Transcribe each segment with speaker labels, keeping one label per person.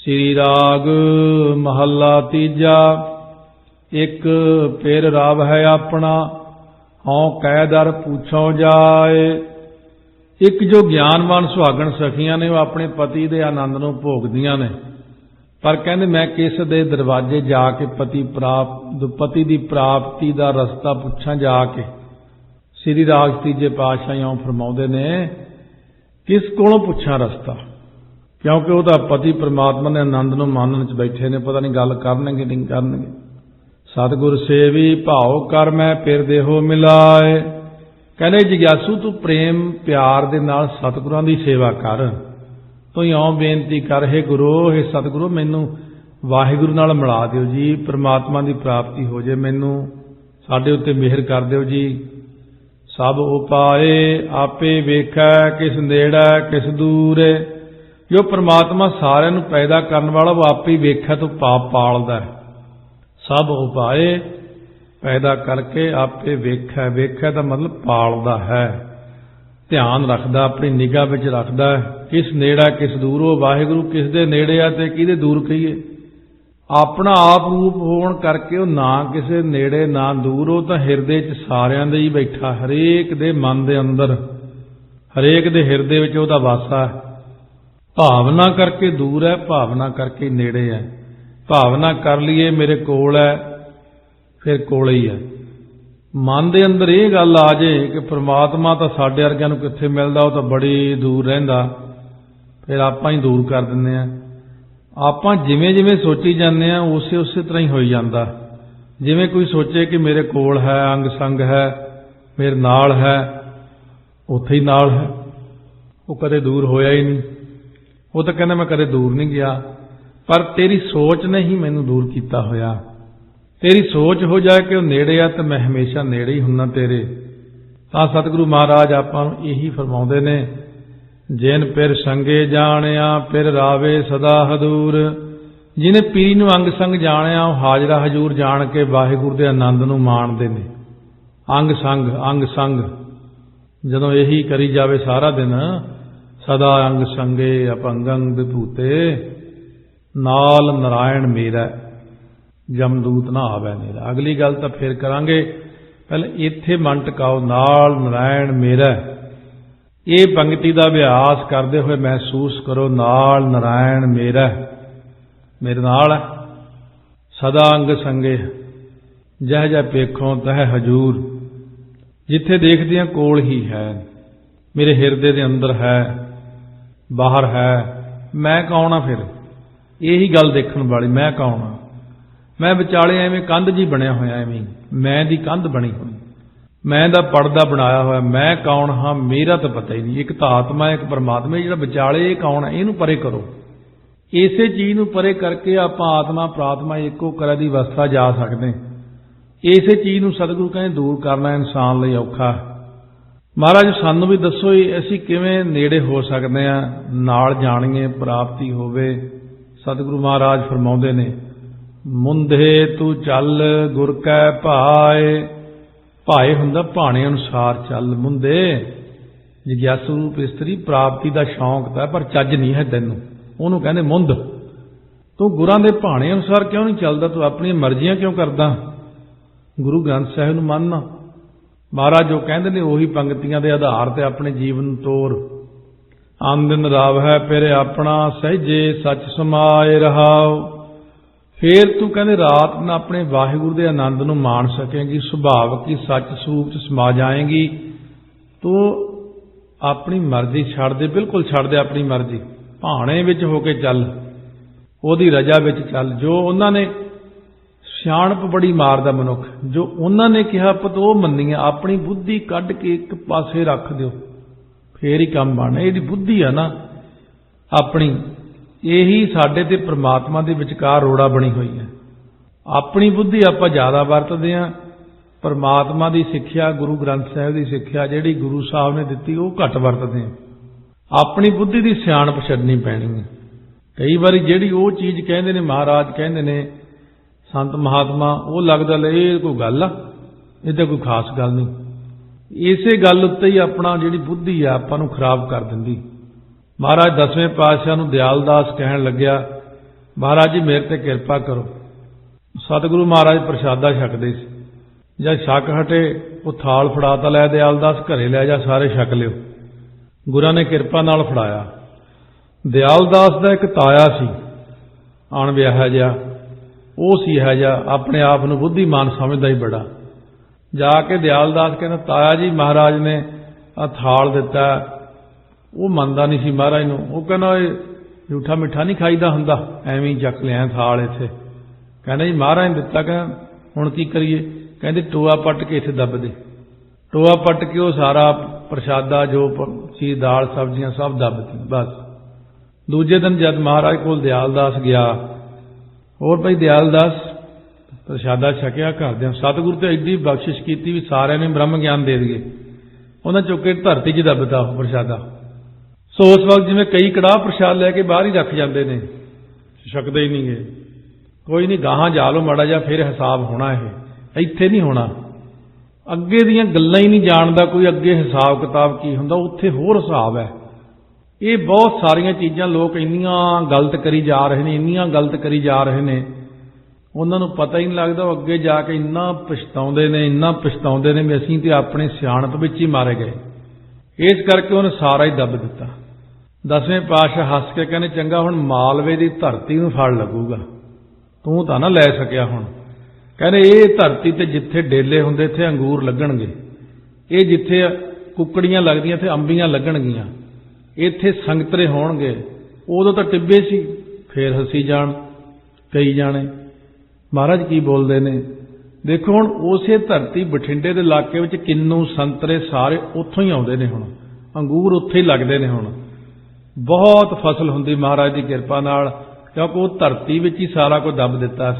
Speaker 1: श्री राग महला तीजा। एक फिर रब है अपना, हों कै दर पूछो जाए। एक जो ज्ञानवान सुहागण सखियां ने, वो अपने पति के आनंद नूं भोगदियां ने, पर कहंदे मैं किस दे दरवाजे जाके पति की प्राप्ति का रस्ता पुछां जाके। श्री राग तीजे पातशाह इउं फरमाउंदे ने, किस कोलों पुछां रस्ता, क्योंकि वह पति परमात्मा ने आनंद नूं मानण च बैठे ने, पता नहीं गल करनगे नहीं करनगे। सतगुर सेवी भाव कर मैं फिर देहो मिलाए। कहने जिग्यासू तू प्रेम प्यार दे नाल सतगुरां दी सेवा कर। तू इउं बेनती कर, हे गुरु हे सतगुरु मैनू वाहिगुरू नाल मिला दिओ जी, परमात्मा की प्राप्ति हो जाए, मैनू साडे उत्ते मेहर कर दिओ जी। सब उपाए आपे वेखै, किस नेड़ै किस दूर। जो परमात्मा सारिਆਂ ਨੂੰ पैदा करने वाला वो आपे ही वेखै तो पाप पालदा है। सब उपाए पैदा करके आपे वेखै, वेखै का मतलब पालदा है, ध्यान रखदा, अपनी निगाह विच रखदा है। किस नेड़ा किस दूर, वो वाहिगुरू किस दे नेड़े आ ते किहदे दूर कहीए। अपना आप रूप होण करके वो ना किसे नेड़े ना दूर, वो तां हिरदे च सारिਆਂ दे ही बैठा, हरेक दे मन दे अंदर, हरेक दे हिरदे विच ओहदा वासा है। भावना करके दूर है, भावना करके नेड़े है। भावना कर लीए मेरे कोल है, फिर कोल ही है। मन दे अंदर ये गल आ जाए कि परमात्मा तो साडे वर्गिਆਂ ਨੂੰ कित्थे मिलदा, वो तो बड़ी दूर रहिंदा, फिर आपां ही दूर कर दिंदे आ। आपां जिवें जिवें सोची जांदे आ उसे उसे तरह ही होई जांदा। जिवें कोई सोचे कि मेरे कोल है, अंग संग है, मेरे नाल है, उत्थे ही नाल है, वो कदे दूर होया ही नहीं। वो तो कहना मैं कदे दूर नहीं गया, पर तेरी सोच ने ही मैनू दूर किया होया। तेरी सोच हो जाए कि वो नेड़े आ तो मैं हमेशा नेड़े ही हुन्ना तेरे। तां सतगुरु महाराज आपां नूं यही फरमाउंदे ने, जिन पिर संगे जाणिया पिर रावे सदा हदूर। जिन्हें पीरी नूं अंग संग जाणिया वो हाजरा हजूर जाण के वाहिगुरू दे आनंद नूं माणदे ने। अंग संग जदों यही करी जावे सारा दिन, सदा अंग संगे अपंगं विभूते, नाल नारायण मेरा जमदूत ना आवे मेरा। अगली गल तो फिर करांगे, पहले इत्थे मन टकाओ, नाल नारायण मेरा। ये पंक्ति का अभ्यास करते हुए महसूस करो, नाल नारायण मेरा, मेरे नाल है। सदा अंग संगे जह जह पेखों तह हजूर। जिथे देखदियां कोल ही है, मेरे हिरदे दे अंदर है, बाहर है। मैं कौन हाँ, फिर यही गल देखण वाली, मैं कौन हाँ। मैं विचाले एवें कंध जी बनया होया, एवें मैं दी कंध बनी हुई, मैं दा पर्दा बनाया होया। मैं कौन हाँ मेरा तो पता ही नहीं। एक तो आत्मा एक परमात्मा, जिहड़ा विचाले ये कौन है, इहनूं परे करो। इसे चीज़ नूं परे करके आपां आत्मा प्रात्मा एको करा दी अवस्था जा सकते। इसे चीज़ नूं सतगुरु कहंदे दूर करना इंसान लई औखा। महाराज सानू भी दसो असीं किवें नेड़े हो सकते हैं, नाल जाणीए प्राप्ति होवे। सतगुरु महाराज फरमाउंदे ने, मुंधे तू चल गुर कै भाए। भाए हुंदा भाणे अनुसार चल। मुंधे जिग्यासू रूप इस्त्री, प्राप्ति का शौक था पर चज नहीं है तैनूं, उहनूं कहंदे मुंध। तू गुरां दे भाणे अनुसार क्यों नहीं चलदा, तू अपनी मर्जियां क्यों करदा। गुरु ग्रंथ साहिब नूं मनना। महाराज जो कहते हैं उही पंक्तियां के आधार पर अपने जीवन तोर। आन दिन राव है फिर अपना, सहजे सच समाए रहाओ। फिर तू कहते रात न अपने वाहिगुरू के आनंद नूं माण सकेंगी, सुभाव की सच स्वरूप च समा जाएंगी। तो अपनी मर्जी छड़ दे, बिल्कुल छड़ दे अपनी मर्जी, भाणे विच होके चल, ओहदी रजा विच चल। जो उन्होंने सियाणप बड़ी मारदा मनुख, जो उन्होंने कहा पुत वो मन्नीए, अपनी बुद्धि कढ़ के एक पासे रख दिओ, फिर ही काम बनना। ये बुद्धि है ना अपनी, यही साडे ते परमात्मा दे विचकार रोड़ा बनी हुई है। अपनी बुद्धि आपां ज़्यादा वरतदे हां, परमात्मा की सिक्ख्या गुरु ग्रंथ साहिब की सिक्ख्या जिहड़ी गुरु साहब ने दित्ती वो घट वरतदे हां। अपनी बुद्धि की सियाणप छड्डनी पैनी है। कई बार जिहड़ी वो चीज़ कहंदे ने महाराज कहंदे ने संत महात्मा, वो लगता ले कोई गल आ, ये तो कोई खास गल नहीं। इसे गल उत्ते ही अपना जिहड़ी बुद्धि है आपां नूं खराब कर दिंदी। महाराज 10वें पातशाह नूं दयालदास कहण लग्या महाराज जी मेरे ते किरपा करो। सतगुरु महाराज प्रसादा छकदे सी, जब छक हटे वो थाल फड़ाता, लै दयालदास घरे लै जा, सारे छक लियो। गुरां ने किरपा नाल फड़ाया। दयालदास दा एक ताया सी अणविआहा जिहा, वो सी है जा अपने आप नूं बुद्धिमान समझदा ही बड़ा। जाके दयालदास कहना, ताया जी महाराज ने आ थाल दिता, वो मनदा नहीं सी महाराज नूं। वो कहना झूठा मिठा नहीं खाईदा हुंदा, एवें ही चक लिया थाल इत्थे। कहना जी महाराज ने दिता, कहना हुण की करिए? कहंदे टोआ पट के इत्थे दब दे। टोआ पट के वो सारा प्रसादा जो सी दाल सब्जियां सब दबती। बस दूजे दिन जब महाराज कोल दयालदास गया, और भाई दयालदास प्रसादा छकिया, घरदियां सतगुरु ते एडी बख्शिश की भी सारे ने ब्रह्म ज्ञान दे दिए। उन्हें चुक के धरती च दबता वो प्रसादा। सो उस वक्त जिवें कई कड़ाह प्रसाद लैके बाहर ही रख जाते हैं, छकते ही नहीं गए। कोई नहीं, गाहां जा लो माड़ा जा, फिर हिसाब होना है, इत्थे नहीं होना। अगे दीयां गल्लां ही नहीं जानदा कोई, अगे हिसाब किताब की हुंदा, उत्थे होर हिसाब है। ये बहुत सारियां चीज़ां लोग इन्नियां गलत करी जा रहे हैं, इन्नियां गलत करी जा रहे हैं, उन्होंने पता ही नहीं लगता। वो अगे जाके इन्ना पछताउंदे ने, इन्ना पछताउंदे ने भी असीं ते अपने सियाणप विच ही मारे गए। इस करके उन्हें सारा ही दब दिता। 10वें पातशाह हस के कहने, चंगा हुण मालवे की धरती नूं फड़ लगूगा, तू तां ना लै सकिया। हुण कहने ये धरती ते जिथे डेले हुंदे इत्थे अंगूर लगणगे, ये जिथे कुकड़ियां लगदियां इत्थे अंबियां लगणगियां, इत्थे संगतरे होणगे। उदों तां टिब्बे सी, फिर हसी जाण कई जाने। महाराज की बोलते ने, देखो हुण उसे धरती बठिंडे के इलाके में किन्नू संतरे सारे उत्थों ही आउंदे ने, हुण अंगूर उत्थे ही लगदे ने। हुण बहुत फसल हुंदी महाराज की किरपा नाल, क्योंकि वो धरती विच ही सारा कुछ दब दिता।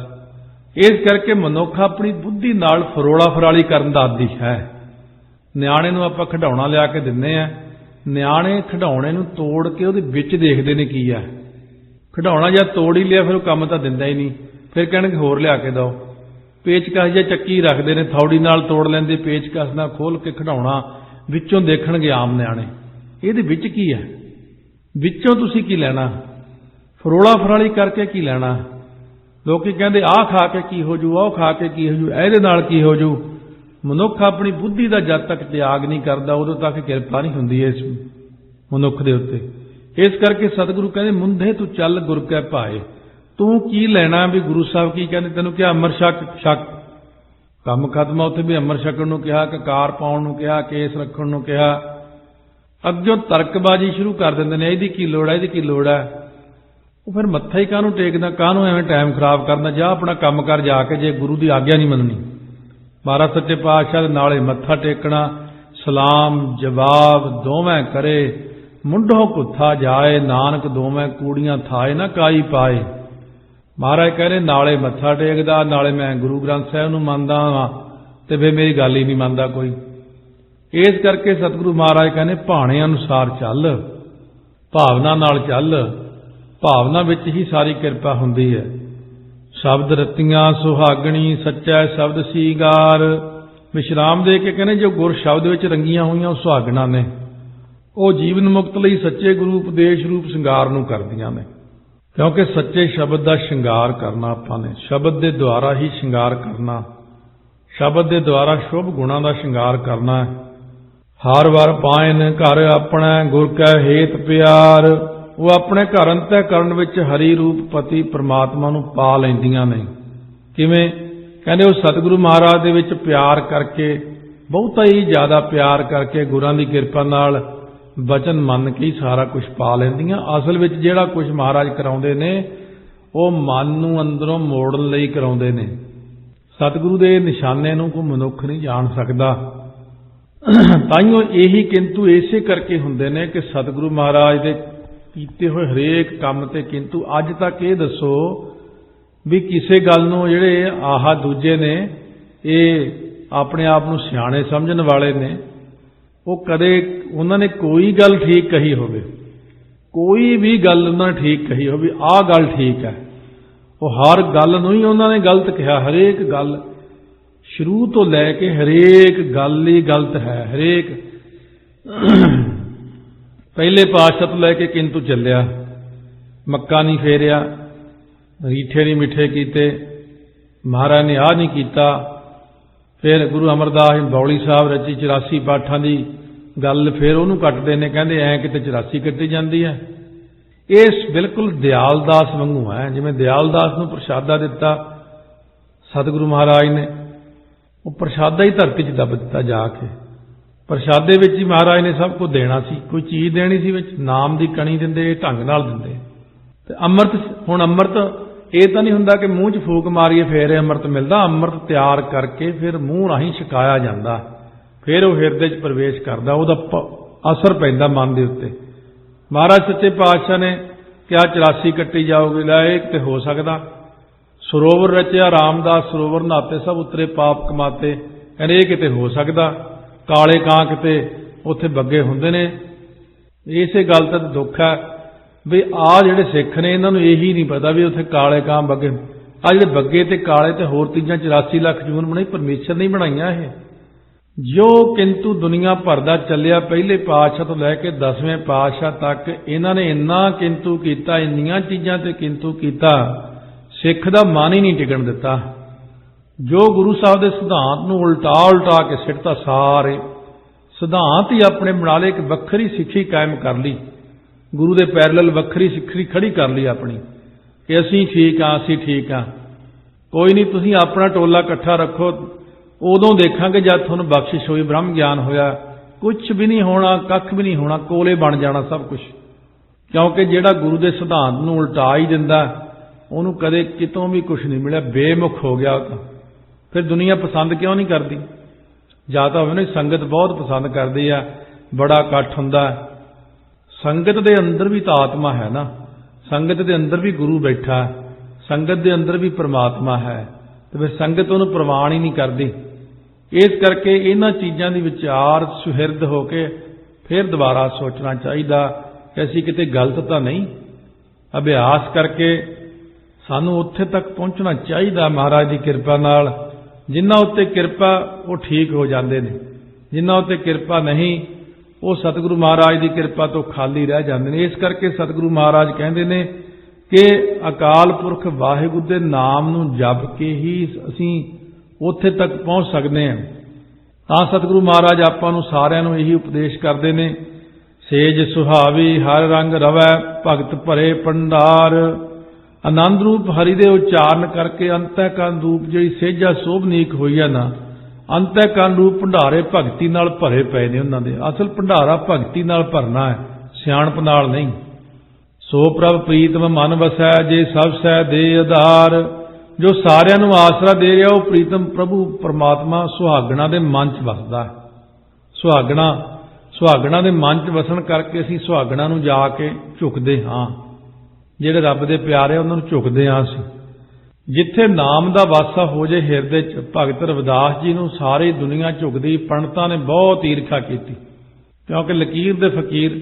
Speaker 1: इस करके मनुख अपनी बुद्धि नाल फरोला फराली करन दा आदी है। निआणे नूं आपां खिडौणा लिया के दिंदे आ, निआणे खिडौणे नूं तोड़ के उहदे विच देखदे ने की है। खिडौणा जद तोड़ ही लिया फिर वो काम तां दिंदा ही नहीं, फिर कहणगे होर लिया के दो। पेचकस जिहा चक्की रखते हैं, थौड़ी नाल तोड़ लेंदे, पेचकस नाल खोल के खिडौणा विचों देखणगे आम निआणे, इहदे विच की है, विचों तुसीं की लैणा, फरोला फराली करके की लैणा। लोग कहते आ खा के की हो जू, आह खा के की हो जू, ਇਹਦੇ नाल की हो जू। मनुख अपनी बुद्धि का जद तक त्याग नहीं करता उदों तक किरपा नहीं हुंदी इस मनुख दे उत्ते। इस करके सतगुरु कहते मुंधे तू चल गुर कै भाए, तू की लैना भी गुरु साहब की कहते तेनों क्या अमर छक काम खत्म। उत्थे भी अमर छकण नूं कहा, ककार पाउण नूं कहा, केस रखण नूं कहा। अग्गों तर्कबाजी शुरू कर दिंदे ने, इहदी की लोड़ है, इहदी की लोड़ है। वो फिर मत्था ही काहनूं टेकदा, काहनूं एवें टाइम खराब करना, जा अपना काम कर जाके, जे गुरु की आग्या नहीं मननी। महाराज सच्चे पातशाह दे नाले मत्था टेकना, सलाम जवाब दोवें करे, मुंढों कुत्था जाए, नानक दोवें कूड़ियां थाए ना काई पाए। महाराज कह रहे नाले मत्था टेकदा, नाले मैं गुरु ग्रंथ साहिब नूं मनदा वां, ते फिर मेरी गल ही नहीं मनदा कोई। इस करके सतगुरु महाराज कहने भाणे अनुसार चल, भावना नाल चल, भावना विच ही सारी किरपा हुंदी है। शब्द रत्तियां सुहागणी सच्चा शब्द सीगार, विश्राम दे के कहने जो गुर शब्द विच रंगियां हुईयां सुहागणा ने, वो जीवन मुक्त लई सच्चे गुरु उपदेश रूप श्रृंगार नूं करदियां ने। क्योंकि सच्चे शब्द का श्रृंगार करना आपां ने, शब्द के द्वारा ही श्रृंगार करना, शब्द के द्वारा शुभ गुणों का श्रृंगार करना है। हर वार पायन घर अपना गुर कै हेत प्यार, वो अपने घर अंतःकरण विच हरि रूप पति परमात्मा नूं पा लैंदियां ने। किवें कहंदे वो सतगुरु महाराज दे विच प्यार करके, बहुता ही ज़्यादा प्यार करके, गुरां दी किरपा नाल वचन मन के ही सारा कुछ पा लैंदियां। असल विच जिहड़ा कुछ महाराज कराउंदे ने वो मन नूं अंदरों मोड़न लई कराउंदे ने। सतगुरु दे निशाने नूं कोई मनुख नहीं जान सकदा। ताइयों यही किंतु इसे करके हुंदे ने कि सतगुरु महाराज दे कीते होए हरेक काम ते किंतु अज तक ये दसो भी किसे गल नूं जिहड़े आहा दूजे ने ये अपने आप नूं सियाणे समझण वाले ने, वो कदे उन्होंने कोई गल ठीक कही होवे, कोई भी गल उन्होंने ठीक कही हो भी आ गल ठीक है, वो हर गल नूं ही उन्होंने गलत कहा। हरेक गल शुरू तो लैके हरेक गल ही गलत है। हरेक पहले पातशाह तो लैके किंतु चलिया, मक्का नहीं फेरिया, रीठे नहीं मिठे कीते, महाराज ने आ नहीं किया। फिर गुरु अमरदास बौली साहब रची 84 पाठां की गल फिर उन्होंने कटते हैं, कहते ऐ किते 84 कट्टी जाती है। इस बिल्कुल दयालदास वांगू है, जिवें दयालदास नूं प्रशादा दिता सतगुरु महाराज ने, वो प्रशादा ही धरती च दब दिता जाके। प्रशादे विच ही महाराज ने सब कुछ देना सी, कोई चीज़ देनी सी विच, नाम की कणी दिंदे, ढंग नाल दिंदे। ते अमृत हुण अमृत ये तो नहीं हुंदा कि मूँह च फूक मारीए फिर अमृत मिलता। अमृत तैयार करके फिर मूँह राही छकाया जाता, फिर वो हिरदे च प्रवेश करता, उहदा असर पैंदा मन के उत्ते। महाराज सच्चे पातशाह ने क्या 84 कट्टी जाओगे? लै एक तो हो सकता। सरोवर रचिया रामदास सरोवर नहाते सब उतरे पाप कमाते, कहने ये किते हो सकता। काले कां किते उत्थे बग्गे हुंदे ने। इसे गल तो दुख है भी आ जिहड़े सिख ने इन्हां नूं यही नहीं पता भी उत्थे काले कां बग्गे। आ जिहड़े बग्गे ते काले ते होर चीज़ां 84 लाख जून बनाई, परमेश्वर ने बनाईआं। ये जो किंतु दुनिया भर दा चलिया पहले पातशाह तो लैके 10वें पातशाह तक इन्हां ने इन्ना किंतु कीता, इन्नियां चीज़ां ते किंतु कीता, सिख दा मन ही नहीं टिकण दिता। जो गुरु साहब के सिद्धांत नूं उल्टा उल्टा के सिੱਟता, सारे सिद्धांत ही अपने बना ले, एक वक्खरी सिੱਖੀ कायम कर ली, गुरु के पैरल वक्खरी सिੱਖੀ खड़ी कर ली अपनी कि असीं ठीक हाँ, असीं ठीक हाँ। कोई नहीं, तुसीं अपना टोला इकट्ठा रखो, उदों देखांगे जब तुहानूं बख्शिश होई, ब्रह्म ज्ञान होया। कुछ भी नहीं होना, कख भी नहीं होना, कोले बन जाना सब कुछ। क्योंकि जिहड़ा गुरु के सिद्धांत नूं उल्टा ही दिंदा, उहनूं कदे कितों भी कुछ नहीं मिलिया, बेमुख हो गया। फिर दुनिया पसंद क्यों नहीं करती? ਜਾਂ ਤਾਂ होवे ना संगत बहुत पसंद करती है, बड़ा इकट्ठ हुंदा। संगत के अंदर भी तो आत्मा है ना, संगत के अंदर भी गुरु बैठा है, संगत के अंदर भी परमात्मा है, तो फिर संगत उन्होंने प्रवान ही नहीं करती। इस करके इन्हां चीज़ों की विचार सुहिरद होके फिर दोबारा सोचना चाहिए कि असीं किते गलत तो नहीं। अभ्यास करके सानूं उत्थे तक पहुँचना चाहिए महाराज की कृपा नाल। जिन्हां उत्ते कृपा वो ठीक हो जाते हैं, जिन्हां उत्ते कृपा नहीं वो सतगुरु महाराज की कृपा तो खाली रह जाते हैं। इस करके सतगुरु महाराज कहते हैं कि अकाल पुरख वाहिगुरू के नाम नूं जप के ही असीं उत्थे तक पहुँच सकते हैं। तां सतगुरु महाराज आपां नूं सारिआं नूं यही उपदेश करते हैं, सेज सुहावी हर रंग रवै भगत भरे भंडार। आनंद रूप हरि दे उच्चारण करके अंतःकरण रूप जी सेजा शोभनीक होई है ना, अंतःकरण रूप भंडारे भगती नाल भरे पे ने। उन्हां दे असल भंडारा भगती नाल भरना है, सियाणप नाल नहीं। सो प्रभ प्रीतम मन वसै जे सब सै दे आधार। जो सारिआं नूं आसरा दे रहा वो प्रीतम प्रभु परमात्मा सुहागणा दे मन च वसदा है। सुहागणा दे मन च वसन करके असीं सुहागणा नूं जाके झुकदे हाँ, ਜਿਹੜੇ रब दे प्यारे उन्होंने झुकते हाँ। असीं जिथे नाम का वासा हो जाए हिरदे च, भगत रविदास जी नूं सारी दुनिया झुकदी। पंडितां ने बहुत ईर्खा की, क्योंकि लकीर दे फकीर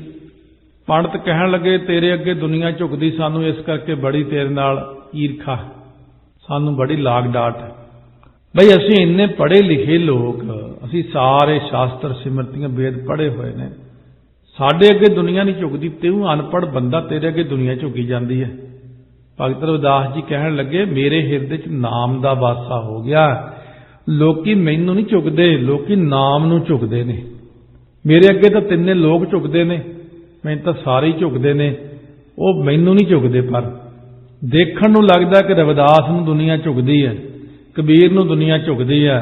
Speaker 1: पंडित कहण लगे तेरे अगे दुनिया झुकदी, सानूं इस करके बड़ी तेरे नाल ईर्खा, सानूं बड़ी लाग डाट है। बई असीं इन्ने पढ़े लिखे लोग, असीं सारे शास्त्र सिमरतियां वेद पढ़े हुए ने, साडे अगे दुनिया नहीं झुकदी, तू अनपढ़ बंदा तेरे अगे दुनिया झुकी जाती है। भगत रविदास जी कहण लगे मेरे हिरदे च नाम का वासा हो गया, लोकी मैनू नहीं झुकते, लोकी नाम नूं झुकते ने। मेरे अगे तो तिन्ने लोग झुकते ने, मैनूं तो सारे ही झुकते ने, वो मैनू नहीं झुकते। पर देखण नूं लगदा कि रविदास नूं दुनिया झुकदी है, कबीर नूं दुनिया झुकदी है,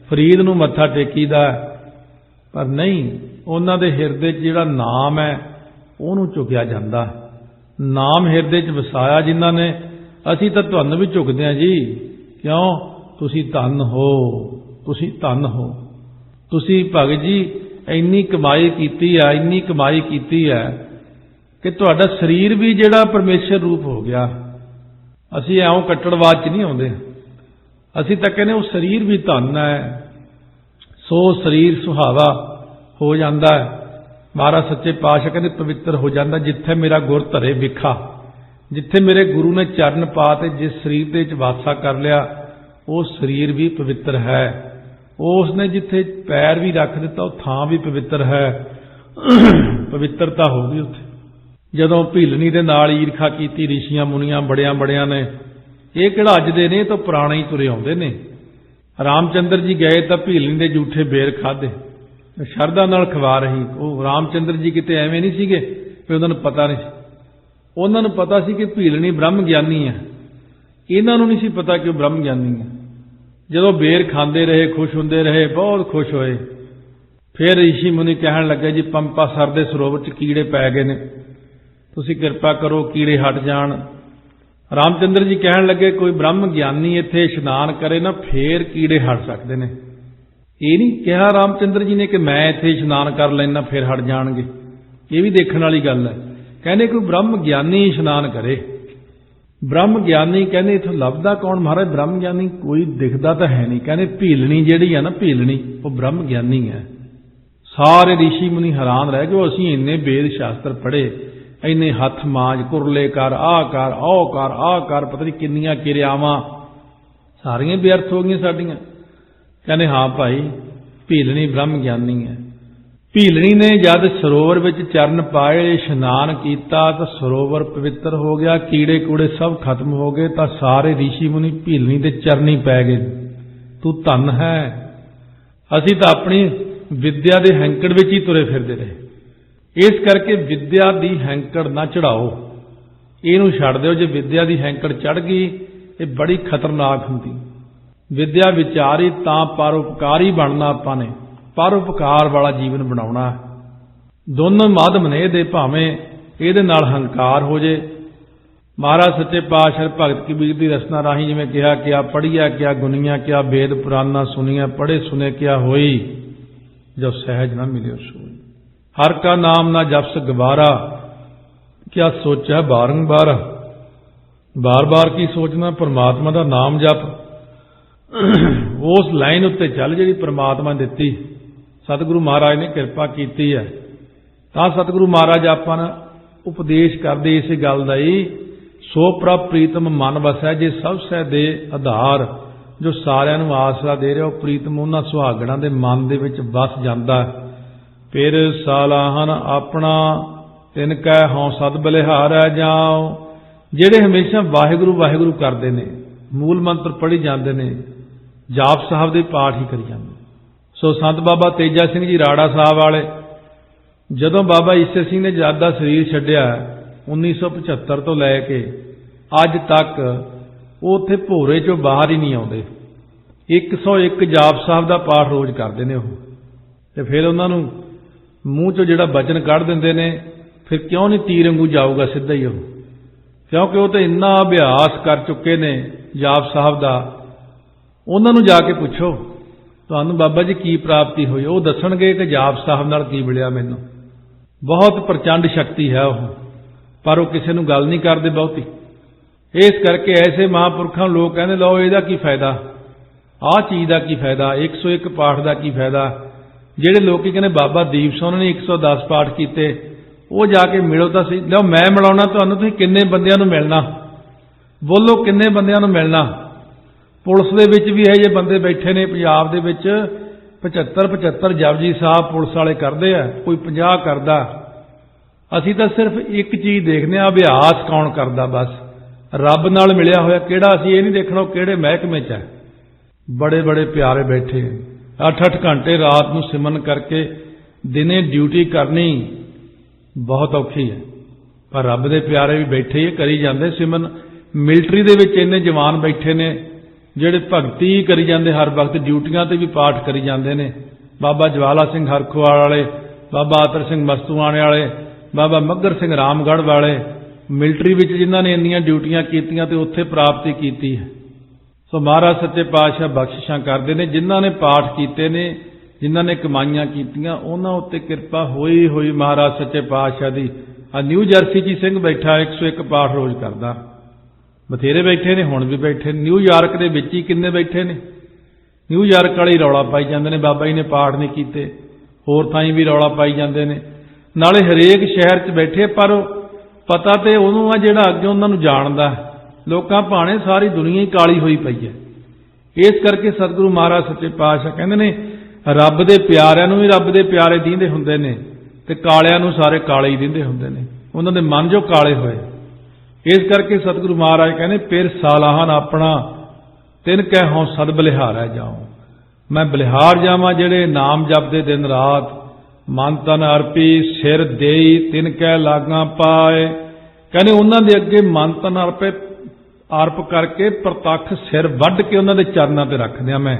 Speaker 1: फरीद नूं मत्था टेकीदा, पर नहीं, उन्हां दे हिरदे च जिहड़ा नाम है उहनूं झुकिया जांदा है। नाम हिरदे च वसाया जिन्हां ने, असीं तां तुहानूं भी झुकदे हां जी। क्यों? तुसीं धन हो, तुसीं धन हो, तुसीं भगत जी इन्नी कमाई कीती है, इन्नी कमाई कीती है कि तुहाडा शरीर भी जिहड़ा परमेश्वर रूप हो गया। असीं ऐं कट्टड़वाद च नहीं आउंदे, असीं तां कहने वो शरीर भी धन है, सो शरीर सुहावा हो जाता है। महाराज सच्चे पातशाह कहते पवित्र हो जाता जिथे मेरा गुर धरे विखा, जिथे मेरे गुरु ने चरण पा ते जिस शरीर दे विच वासा कर लिया वो शरीर भी पवित्र है। उसने जिथे पैर भी रख दिता वो थां भी पवित्र है, पवित्रता हो गई उत्थे। जदों भीलनी दे नाल ईरखा कीती ऋषियां मुनियां बड़ियां बड़ियां ने, ਇਹ ਕਿਹੜਾ ਅੱਜ ਦੇ ਨੇ, ਇਹ ਤਾਂ ਪੁਰਾਣੇ ਹੀ ਤੁਰੇ ਆਉਂਦੇ ਨੇ। ਰਾਮਚੰਦਰ ਜੀ ਗਏ ਤਾਂ ਭੀਲਣੀ ਦੇ ਜੂਠੇ ਬੇਰ ਖਾਧੇ, ਸ਼ਰਧਾ ਨਾਲ ਖਵਾ ਰਹੀ। ਉਹ ਰਾਮਚੰਦਰ ਜੀ ਕਿਤੇ ਐਵੇਂ ਨਹੀਂ ਸੀਗੇ ਵੀ ਉਹਨਾਂ ਨੂੰ ਪਤਾ ਨਹੀਂ ਸੀ, ਉਹਨਾਂ ਨੂੰ ਪਤਾ ਸੀ ਕਿ ਭੀਲਣੀ ਬ੍ਰਹਮ ਗਿਆਨੀ ਹੈ। ਇਹਨਾਂ ਨੂੰ ਨਹੀਂ ਸੀ ਪਤਾ ਕਿ ਉਹ ਬ੍ਰਹਮ ਗਿਆਨੀ ਹੈ। ਜਦੋਂ ਬੇਰ ਖਾਂਦੇ ਰਹੇ, ਖੁਸ਼ ਹੁੰਦੇ ਰਹੇ, ਬਹੁਤ ਖੁਸ਼ ਹੋਏ। ਫਿਰ ਰਿਸ਼ੀ ਮੁਨੀ ਕਹਿਣ ਲੱਗੇ ਜੀ ਪੰਪਾ ਸਰ ਦੇ ਸਰੋਵਰ 'ਚ ਕੀੜੇ ਪੈ ਗਏ ਨੇ, ਤੁਸੀਂ ਕਿਰਪਾ ਕਰੋ ਕੀੜੇ ਹਟ ਜਾਣ। ਰਾਮਚੰਦਰ ਜੀ ਕਹਿਣ ਲੱਗੇ ਕੋਈ ਬ੍ਰਹਮ ਗਿਆਨੀ ਇੱਥੇ ਇਸ਼ਨਾਨ ਕਰੇ ਨਾ ਫੇਰ ਕੀੜੇ ਹਟ ਸਕਦੇ ਨੇ। ਇਹ ਨਹੀਂ ਕਿਹਾ ਰਾਮਚੰਦਰ ਜੀ ਨੇ ਕਿ ਮੈਂ ਇੱਥੇ ਇਸ਼ਨਾਨ ਕਰ ਲੈਣਾ ਫਿਰ ਹਟ ਜਾਣਗੇ, ਇਹ ਵੀ ਦੇਖਣ ਵਾਲੀ ਗੱਲ ਹੈ। ਕਹਿੰਦੇ ਕੋਈ ਬ੍ਰਹਮ ਗਿਆਨੀ ਇਸ਼ਨਾਨ ਕਰੇ। ਬ੍ਰਹਮ ਗਿਆਨੀ ਕਹਿੰਦੇ ਇੱਥੋਂ ਲੱਭਦਾ ਕੌਣ ਮਹਾਰਾਜ? ਬ੍ਰਹਮ ਗਿਆਨੀ ਕੋਈ ਦਿਖਦਾ ਤਾਂ ਹੈ ਨਹੀਂ। ਕਹਿੰਦੇ ਭੀਲਣੀ ਜਿਹੜੀ ਹੈ ਨਾ, ਭੀਲਣੀ ਉਹ ਬ੍ਰਹਮ ਗਿਆਨੀ ਹੈ। ਸਾਰੇ ਰਿਸ਼ੀ ਮੁਨੀ ਹੈਰਾਨ ਰਹਿ ਗਏ, ਅਸੀਂ ਇੰਨੇ ਵੇਦ ਸ਼ਾਸਤਰ ਪੜ੍ਹੇ, ਇੰਨੇ ਹੱਥ ਮਾਂਜ, ਕੁਰਲੇ ਕਰ, ਆਹ ਕਰ, ਆਹ ਕਰ, ਆਹ ਕਰ, ਪਤਾ ਨਹੀਂ ਕਿੰਨੀਆਂ ਕਿਰਿਆਵਾਂ, ਸਾਰੀਆਂ ਵਿਅਰਥ ਹੋ ਗਈਆਂ ਸਾਡੀਆਂ। ਕਹਿੰਦੇ ਹਾਂ ਭਾਈ ਭੀਲਣੀ ਬ੍ਰਹਮ ਗਿਆਨੀ ਹੈ। ਭੀਲਣੀ ਨੇ ਜਦ ਸਰੋਵਰ ਵਿੱਚ ਚਰਨ ਪਾਏ, ਇਸ਼ਨਾਨ ਕੀਤਾ ਤਾਂ ਸਰੋਵਰ ਪਵਿੱਤਰ ਹੋ ਗਿਆ, ਕੀੜੇ ਕੂੜੇ ਸਭ ਖਤਮ ਹੋ ਗਏ। ਤਾਂ ਸਾਰੇ ਰਿਸ਼ੀ ਮੁਨੀ ਭੀਲਣੀ ਦੇ ਚਰਨੀ ਪੈ ਗਏ, ਤੂੰ ਧੰਨ ਹੈ। ਅਸੀਂ ਤਾਂ ਆਪਣੀ ਵਿਦਿਆ ਦੇ ਹੈਂਕੜ ਵਿੱਚ ਹੀ ਤੁਰੇ ਫਿਰਦੇ ਰਹੇ। ਇਸ ਕਰਕੇ ਵਿਦਿਆ ਦੀ ਹੈਂਕੜ ਨਾ ਚੜਾਓ, ਇਹਨੂੰ ਛੱਡ ਦਿਓ। ਜੇ ਵਿਦਿਆ ਦੀ ਹੈਂਕੜ ਚੜ ਗਈ ਇਹ ਬੜੀ ਖਤਰਨਾਕ ਹੁੰਦੀ। ਵਿਦਿਆ ਵਿਚਾਰੀ ਤਾਂ ਪਰਉਪਕਾਰੀ ਬਣਨਾ, ਆਪਾਂ ਨੇ ਪਰਉਪਕਾਰ ਵਾਲਾ ਜੀਵਨ ਬਣਾਉਣਾ। ਦੋਨੋਂ ਮਾਧਮ ਨੇ ਇਹਦੇ, ਭਾਵੇਂ ਇਹਦੇ ਨਾਲ ਹੰਕਾਰ ਹੋ ਜੇ। ਮਹਾਰਾਜ ਸੱਚੇ ਪਾਤਸ਼ਾਹ ਭਗਤ ਕਬੀਰ ਦੀ ਰਸਨਾ ਰਾਹੀਂ ਜਿਵੇਂ ਕਿਹਾ ਕਿਆ ਪੜ੍ਹੀਆ ਕਿਆ ਗੁਨੀਆਂ, ਕਿਆ ਵੇਦ ਪੁਰਾਨਾ ਸੁਣੀਆਂ, ਪੜ੍ਹੇ ਸੁਨੇ ਕਿਆ ਹੋਈ, ਜੋ ਸਹਿਜ ਨਾ ਮਿਲਿਓ ਸੋਈ। ਹਰ ਕਾ ਨਾਮ ਨਾ ਜਪਸ ਗਵਾਰਾ, ਕਿਆ ਸੋਚਿਆ ਬਾਰੰਬਾਰ। ਬਾਰ ਬਾਰ ਕੀ ਸੋਚਣਾ, ਪਰਮਾਤਮਾ ਦਾ ਨਾਮ ਜਪ। ਉਸ ਲਾਈਨ ਉੱਤੇ ਚੱਲ ਜਿਹੜੀ ਪਰਮਾਤਮਾ ਨੇ ਦਿੱਤੀ। ਸਤਿਗੁਰੂ ਮਹਾਰਾਜ ਨੇ ਕਿਰਪਾ ਕੀਤੀ ਹੈ। ਤਾਂ ਸਤਿਗੁਰੂ ਮਹਾਰਾਜ ਆਪਾਂ ਨੂੰ ਉਪਦੇਸ਼ ਕਰਦੇ ਇਸੇ ਗੱਲ ਦਾ ਹੀ, ਸੋ ਪ੍ਰਭ ਪ੍ਰੀਤਮ ਮਨ ਵਸੈ, ਜੇ ਸਭ ਸਹਿ ਦੇ ਆਧਾਰ। ਜੋ ਸਾਰਿਆਂ ਨੂੰ ਆਸਰਾ ਦੇ ਰਿਹਾ, ਉਹ ਪ੍ਰੀਤਮ ਉਹਨਾਂ ਸੁਹਾਗਣਾਂ ਦੇ ਮਨ ਦੇ ਵਿੱਚ ਵਸ ਜਾਂਦਾ। ਫਿਰ ਸਾਲਾਹਨ ਆਪਣਾ ਤਿਨ ਕੈ ਹਉ ਸਦ ਬਲਿਹਾਰੈ ਜਾਉ। ਜਿਹੜੇ ਹਮੇਸ਼ਾ ਵਾਹਿਗੁਰੂ ਵਾਹਿਗੁਰੂ ਕਰਦੇ ਨੇ, ਮੂਲ ਮੰਤਰ ਪੜ੍ਹੀ ਜਾਂਦੇ ਨੇ, ਜਾਪ ਸਾਹਿਬ ਦੇ ਪਾਠ ਹੀ ਕਰੀ ਜਾਂਦੇ। ਸੋ ਸੰਤ ਬਾਬਾ ਤੇਜਾ ਸਿੰਘ ਜੀ ਰਾੜਾ ਸਾਹਿਬ ਵਾਲੇ, ਜਦੋਂ ਬਾਬਾ ਈਸਰ ਸਿੰਘ ਨੇ ਜਦ ਦਾ ਸਰੀਰ ਛੱਡਿਆ 1975 ਤੋਂ ਲੈ ਕੇ ਅੱਜ ਤੱਕ, ਉਹ ਉੱਥੇ ਭੋਰੇ ਚੋਂ ਬਾਹਰ ਹੀ ਨਹੀਂ ਆਉਂਦੇ। 101 ਜਾਪ ਸਾਹਿਬ ਦਾ ਪਾਠ ਰੋਜ਼ ਕਰਦੇ ਨੇ ਉਹ। ਤੇ ਫਿਰ ਉਹਨਾਂ ਨੂੰ ਮੂੰਹ ਚੋਂ ਜਿਹੜਾ ਬਚਨ ਕੱਢ ਦਿੰਦੇ ਨੇ, ਫਿਰ ਕਿਉਂ ਨਹੀਂ ਤੀਰ ਵਾਂਗੂ ਜਾਊਗਾ ਸਿੱਧਾ ਹੀ ਉਹ, ਕਿਉਂਕਿ ਉਹ ਤਾਂ ਇੰਨਾ ਅਭਿਆਸ ਕਰ ਚੁੱਕੇ ਨੇ ਜਾਪ ਸਾਹਿਬ ਦਾ। ਉਹਨਾਂ ਨੂੰ ਜਾ ਕੇ ਪੁੱਛੋ ਤੁਹਾਨੂੰ ਬਾਬਾ ਜੀ ਕੀ ਪ੍ਰਾਪਤੀ ਹੋਈ, ਉਹ ਦੱਸਣਗੇ ਕਿ ਜਾਪ ਸਾਹਿਬ ਨਾਲ ਕੀ ਮਿਲਿਆ ਮੈਨੂੰ। ਬਹੁਤ ਪ੍ਰਚੰਡ ਸ਼ਕਤੀ ਹੈ ਉਹ, ਪਰ ਉਹ ਕਿਸੇ ਨੂੰ ਗੱਲ ਨਹੀਂ ਕਰਦੇ ਬਹੁਤੀ। ਇਸ ਕਰਕੇ ਐਸੇ ਮਹਾਂਪੁਰਖਾਂ ਨੂੰ ਲੋਕ ਕਹਿੰਦੇ ਲਓ ਇਹਦਾ ਕੀ ਫਾਇਦਾ, ਆਹ ਚੀਜ਼ ਦਾ ਕੀ ਫਾਇਦਾ, 101 ਪਾਠ ਦਾ ਕੀ ਫਾਇਦਾ। ਜਿਹੜੇ ਲੋਕੀ ਕਹਿੰਦੇ ਬਾਬਾ ਦੀਪ ਸਿੰਘ ਨੇ 110 ਪਾਠ ਕੀਤੇ, ਉਹ ਜਾ ਕੇ ਮਿਲੋ ਤਾਂ ਸਹੀ। ਲਓ ਮੈਂ ਮਿਲਾਉਣਾ ਤੁਹਾਨੂੰ, ਤੁਸੀਂ ਕਿੰਨੇ ਬੰਦਿਆਂ ਨੂੰ ਮਿਲਣਾ, ਬੋਲੋ ਕਿੰਨੇ ਬੰਦਿਆਂ ਨੂੰ ਮਿਲਣਾ। ਪੁਲਿਸ ਦੇ ਵਿੱਚ ਵੀ ਇਹ ਜਿਹੇ ਬੰਦੇ ਬੈਠੇ ਨੇ ਪੰਜਾਬ ਦੇ ਵਿੱਚ, 75 ਜਪਜੀ ਸਾਹਿਬ ਪੁਲਿਸ ਵਾਲੇ ਕਰਦੇ ਆ, ਕੋਈ 50 ਕਰਦਾ। ਅਸੀਂ ਤਾਂ ਸਿਰਫ ਇੱਕ ਚੀਜ਼ ਦੇਖਦੇ ਹਾਂ, ਅਭਿਆਸ ਕੌਣ ਕਰਦਾ। ਬਸ ਰੱਬ ਨਾਲ ਮਿਲਿਆ ਹੋਇਆ ਕਿਹੜਾ, ਅਸੀਂ ਇਹ ਨਹੀਂ ਦੇਖਣਾ ਉਹ ਕਿਹੜੇ ਮਹਿਕਮੇ 'ਚ ਹੈ। ਬੜੇ ਬੜੇ ਪਿਆਰੇ ਬੈਠੇ 8-8 ਘੰਟੇ ਰਾਤ ਨੂੰ ਸਿਮਰਨ ਕਰਕੇ ਦਿਨੇ ਡਿਊਟੀ ਕਰਨੀ ਬਹੁਤ ਔਖੀ ਹੈ, ਪਰ ਰੱਬ ਦੇ ਪਿਆਰੇ ਵੀ ਬੈਠੇ ਹੀ ਕਰੀ ਜਾਂਦੇ ਸਿਮਰਨ। ਮਿਲਟਰੀ ਦੇ ਵਿੱਚ ਇੰਨੇ ਜਵਾਨ ਬੈਠੇ ਨੇ ਜਿਹੜੇ ਭਗਤੀ ਕਰੀ ਜਾਂਦੇ, ਹਰ ਵਕਤ ਡਿਊਟੀਆਂ ਤੇ ਵੀ ਪਾਠ ਕਰੀ ਜਾਂਦੇ ਨੇ। ਬਾਬਾ ਜਵਾਲਾ ਸਿੰਘ ਹਰਖੋਵਾਲ ਵਾਲੇ, ਬਾਬਾ ਆਤਰ ਸਿੰਘ ਮਸਤੂਆਣੇ ਵਾਲੇ, ਬਾਬਾ ਮੱਘਰ ਸਿੰਘ ਰਾਮਗੜ੍ਹ ਵਾਲੇ, ਮਿਲਟਰੀ ਵਿੱਚ ਜਿਨ੍ਹਾਂ ਨੇ ਇੰਨੀਆਂ ਡਿਊਟੀਆਂ ਕੀਤੀਆਂ ਤੇ ਉੱਥੇ ਪ੍ਰਾਪਤੀ ਕੀਤੀ ਹੈ। ਸੋ ਮਹਾਰਾਜ ਸੱਚੇ ਪਾਤਸ਼ਾਹ ਬਖਸ਼ਿਸ਼ਾਂ ਕਰਦੇ ਨੇ, ਜਿਨ੍ਹਾਂ ਨੇ ਪਾਠ ਕੀਤੇ ਨੇ, ਜਿਨ੍ਹਾਂ ਨੇ ਕਮਾਈਆਂ ਕੀਤੀਆਂ, ਉਹਨਾਂ ਉੱਤੇ ਕਿਰਪਾ ਹੋਈ ਹੋਈ ਮਹਾਰਾਜ ਸੱਚੇ ਪਾਤਸ਼ਾਹ ਦੀ। ਆ ਨਿਊ ਜਰਸੀ 'ਚ ਸਿੰਘ ਬੈਠਾ 101 ਪਾਠ ਰੋਜ਼ ਕਰਦਾ, ਬਥੇਰੇ ਬੈਠੇ ਨੇ, ਹੁਣ ਵੀ ਬੈਠੇ। ਨਿਊਯਾਰਕ ਦੇ ਵਿੱਚ ਹੀ ਕਿੰਨੇ ਬੈਠੇ ਨੇ। ਨਿਊਯਾਰਕ ਵਾਲੇ ਰੌਲਾ ਪਾਈ ਜਾਂਦੇ ਨੇ ਬਾਬਾ ਜੀ ਨੇ ਪਾਠ ਨਹੀਂ ਕੀਤੇ, ਹੋਰ ਥਾਈਂ ਵੀ ਰੌਲਾ ਪਾਈ ਜਾਂਦੇ ਨੇ। ਨਾਲੇ ਹਰੇਕ ਸ਼ਹਿਰ 'ਚ ਬੈਠੇ, ਪਰ ਪਤਾ ਤੇ ਉਹਨੂੰ ਆ ਜਿਹੜਾ ਅੱਗੇ ਉਹਨਾਂ ਨੂੰ ਜਾਣਦਾ। ਲੋਕਾਂ ਭਾਣੇ ਸਾਰੀ ਦੁਨੀਆ ਹੀ ਕਾਲੀ ਹੋਈ ਪਈ ਹੈ। ਇਸ ਕਰਕੇ ਸਤਿਗੁਰੂ ਮਹਾਰਾਜ ਸੱਚੇ ਪਾਤਸ਼ਾਹ ਕਹਿੰਦੇ ਨੇ ਰੱਬ ਦੇ ਪਿਆਰਿਆਂ ਨੂੰ ਵੀ ਰੱਬ ਦੇ ਪਿਆਰੇ ਦੀਂਦੇ ਹੁੰਦੇ ਨੇ, ਤੇ ਕਾਲਿਆਂ ਨੂੰ ਸਾਰੇ ਕਾਲੇ ਹੀ ਦੀਂਦੇ ਹੁੰਦੇ ਨੇ, ਉਹਨਾਂ ਦੇ ਮਨ ਜੋ ਕਾਲੇ ਹੋਏ। इस करके सतगुरु महाराज कहने फिर सालाहन अपना तिन कह हों सद बलिहारै जाऊं। मैं बलिहार जावां जेड़े नाम जपदे दिन रात, मन तन अर्पी सिर देई तिन कह लागां पाए। कहने उन्हां दे अगे मन तन अर्प करके प्रतख सिर वढ़ के उन्हां दे चरनां ते रख दियां। मैं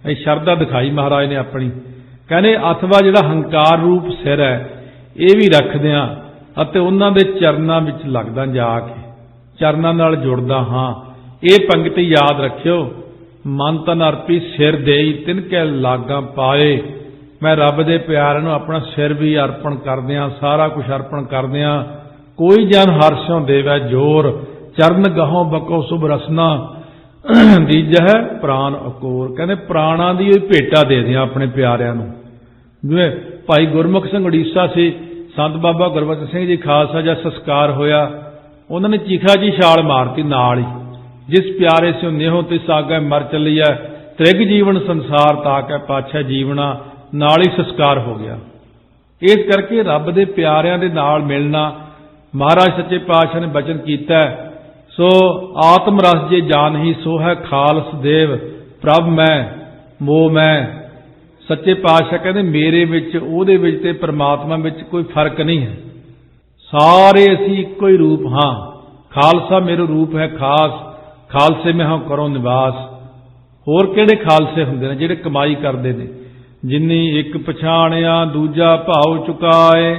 Speaker 1: ये शरधा दिखाई महाराज ने अपनी। कहने अथवा जिहड़ा हंकार रूप सिर है ये भी रख दियां अते उन्हां दे चरनां विच लगदा जाके चरनां नाल जुड़दा हां। ये पंक्ति याद रखियो, मन तन अर्पी सिर देई तिन कै लागां पाए। मैं रब दे प्यारे नूं अपना सिर भी अर्पण करदियां, सारा कुछ अर्पण करदियां। कोई जन हर्षों देवै जोर, चरण गहों बको सुभ रसना दीजह प्राण अकोर। कहने प्राणा दी भेटा दे दियां अपने प्यारिਆਂ ਨੂੰ। जिवें भाई गुरमुख ਸਿੰਘ उड़ीसा से संत बाबा गुरबचन सिंह जी खालसा जब संस्कार होया, उन्होंने चीखा जी छाल मारती नाल ही, जिस प्यारे से नेहो तिस आगे मर चलिया, त्रिग जीवन संसार ताकै पाछै जीवना, नाल ही संस्कार हो गया। इस करके रब दे प्यारिਆਂ दे नाल मिलना, महाराज सच्चे पातशाह ने बचन कीता, सो आत्म रस जे जान ही सो है खालस देव, प्रभ मैं मोह मैं। सच्चे पातशाह कहते मेरे विच उहदे विच ते परमात्मा विच कोई फर्क नहीं है, सारे असी इक्को ही रूप हाँ। खालसा मेरा रूप है खास, खालसे में हाँ करो निवास। होर किहड़े खालसे हुंदे ने जिहड़े कमाई करदे ने, जिन्नी एक पछाणिया दूजा भाव चुकाए।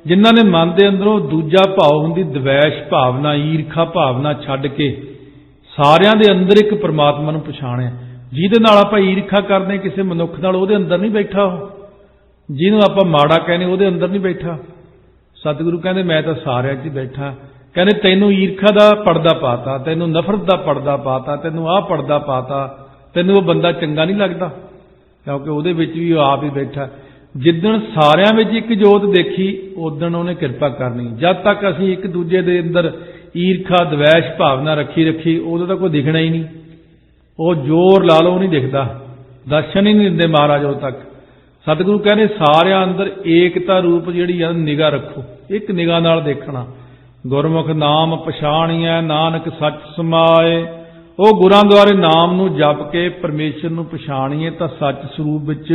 Speaker 1: जिन्हां ने मन दे अंदरों दूजा भाव हुंदी द्वैश भावना, ईरखा भावना छड्ड के सारियां दे अंदर एक परमात्मा नूं पछाणिया। जिहदे नाल आपां ईरखा करदे किसी मनुख नाल, उहदे अंदर नहीं बैठा वो। जिहनूं आपां माड़ा कहने उहदे अंदर नहीं बैठा। सतगुरु कहंदे मैं तां सारियां 'च ही बैठा। कहने तैनूं ईरखा दा पड़दा पाता, तैनूं नफरत दा पड़दा पाता, तैनूं आह पड़दा पाता, तैनूं वो बंदा चंगा नहीं लगदा, क्योंकि उहदे विच भी वो आप ही बैठा। जिद्दण सारियां विच एक जोत देखी उदण उहने किरपा करनी। जद तक असीं एक दूजे दे अंदर ईरखा द्वैश भावना रखी उदों तां कोई दिखना ही नहीं। वो जोर ला लो नहीं दिखता, दर्शन ही नहीं दिंदे महाराज उदों तक। सतगुरु कहने सारियां अंदर एकता रूप जिहड़ी है निगाह रखो, एक निगाह नाल देखना। गुरमुख नाम पछाणिਐ नानक सच समाए। वो गुरां द्वारे नाम नूं जप के परमेश्वर नूं पछाणीए तां सच स्वरूप विच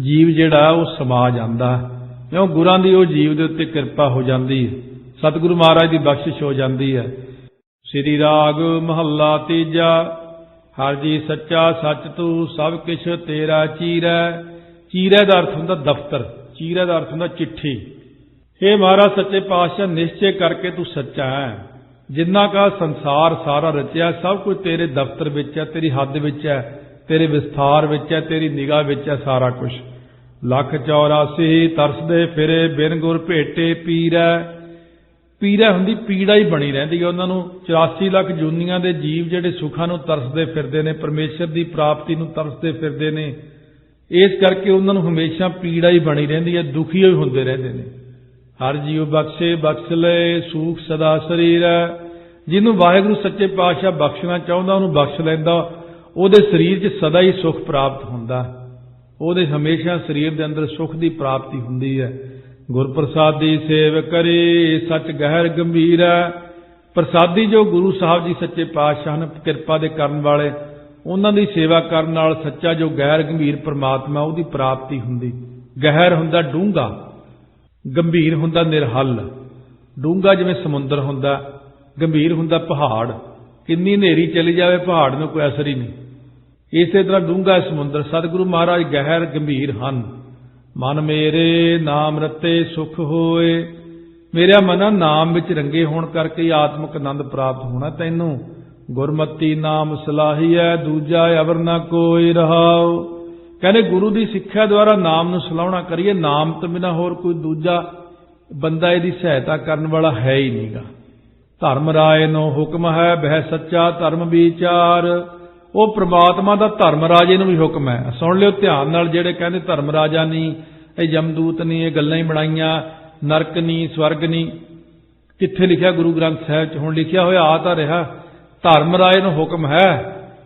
Speaker 1: जीव जिहड़ा वो समा जांदा। क्यों गुरां दी वो जीव दे उत्ते किरपा हो जांदी है, सतगुरु महाराज दी बख्शिश हो जांदी है। श्री राग महला तीजा। हर जी सच्चा सच तू सब किश तेरा चीरै। चीरै दा अर्थ हुंदा दफ्तर, चीरै दा अर्थ हुंदा चिट्ठी। हे महाराज सच्चे पातशाह निश्चय करके तू सच्चा है। जिन्ना का संसार सारा रचिया सब कुछ तेरे दफ्तर विच है, तेरी हद विच है, तेरे विस्तार विच है, तेरी निगाह विच है सारा कुछ। लख 84 तरसदे फिरे बिन गुर भेटे पीरै। पीरै हुंदी पीड़ा ही बनी रहिंदी है उन्हां नूं। 84 लख जूनियां दे जीव जिहड़े सुखां नूं तरसदे फिरदे ने, परमेश्वर दी प्राप्ति नूं तरसदे फिरदे ने। इस करके उन्हां नूं हमेशा पीड़ा ही बनी रहिंदी है, दुखी ही हुंदे रहिंदे ने। हर जीव बख्शे बख्श ले सूख सदा शरीर है। जिन्हों वाहिगुरू सच्चे पातशाह बख्शना चाहुंदा उन्होंने बख्श लैंदा, उहदे शरीर 'च सदा ही सुख प्राप्त हुंदा। उहदे हमेशा शरीर दे अंदर सुख की प्राप्ति हुंदी है। गुर प्रसादी सेव करे सच गहर गंभीर है। प्रसादी जो गुरु साहब जी सच्चे पातशाह ने किरपा दे करन वाले, उन्हां दी सेवा करन नाल सच्चा जो गहर गंभीर परमात्मा उहदी प्राप्ति हुंदी। गहर हुंदा डूंगा, गंभीर हुंदा निरहल। डूंगा जिवें समुंदर हुंदा, गंभीर हुंदा पहाड़। किन्नी नेरी चली जाए पहाड़ में कोई असर ही नहीं। इस तरह डूंगा समुंदर। सतगुरु महाराज गहर गंभीर हन। मन मेरे नाम रते सुख होए। मेरा मना नाम विच रंगे होण करके आत्मक आनंद प्राप्त होना। तैनू गुरमति नाम सलाही है दूजा अवर ना कोई रहाओ। कहने गुरु की सिक्ख्या द्वारा नाम नूं सलाहना करिए, नाम तो बिना होर कोई दूजा बंदा इहदी सहायता करने वाला है ही नहींगा। धर्म राय नो हुक्म है बह सच्चा धर्म विचार। वो परमात्मा का धर्म राजे नूं भी हुक्म है। सुन लियो ध्यान नाल, जिहड़े कहंदे धर्म राजा नहीं, ये यमदूत नहीं, ये गल्लां ही बनाईयां, नरक नहीं स्वर्ग नहीं, कित्थे लिखिया गुरु ग्रंथ साहिब च? हुण लिखिया होया आ तां रहा, धर्म राय नूं हुक्म है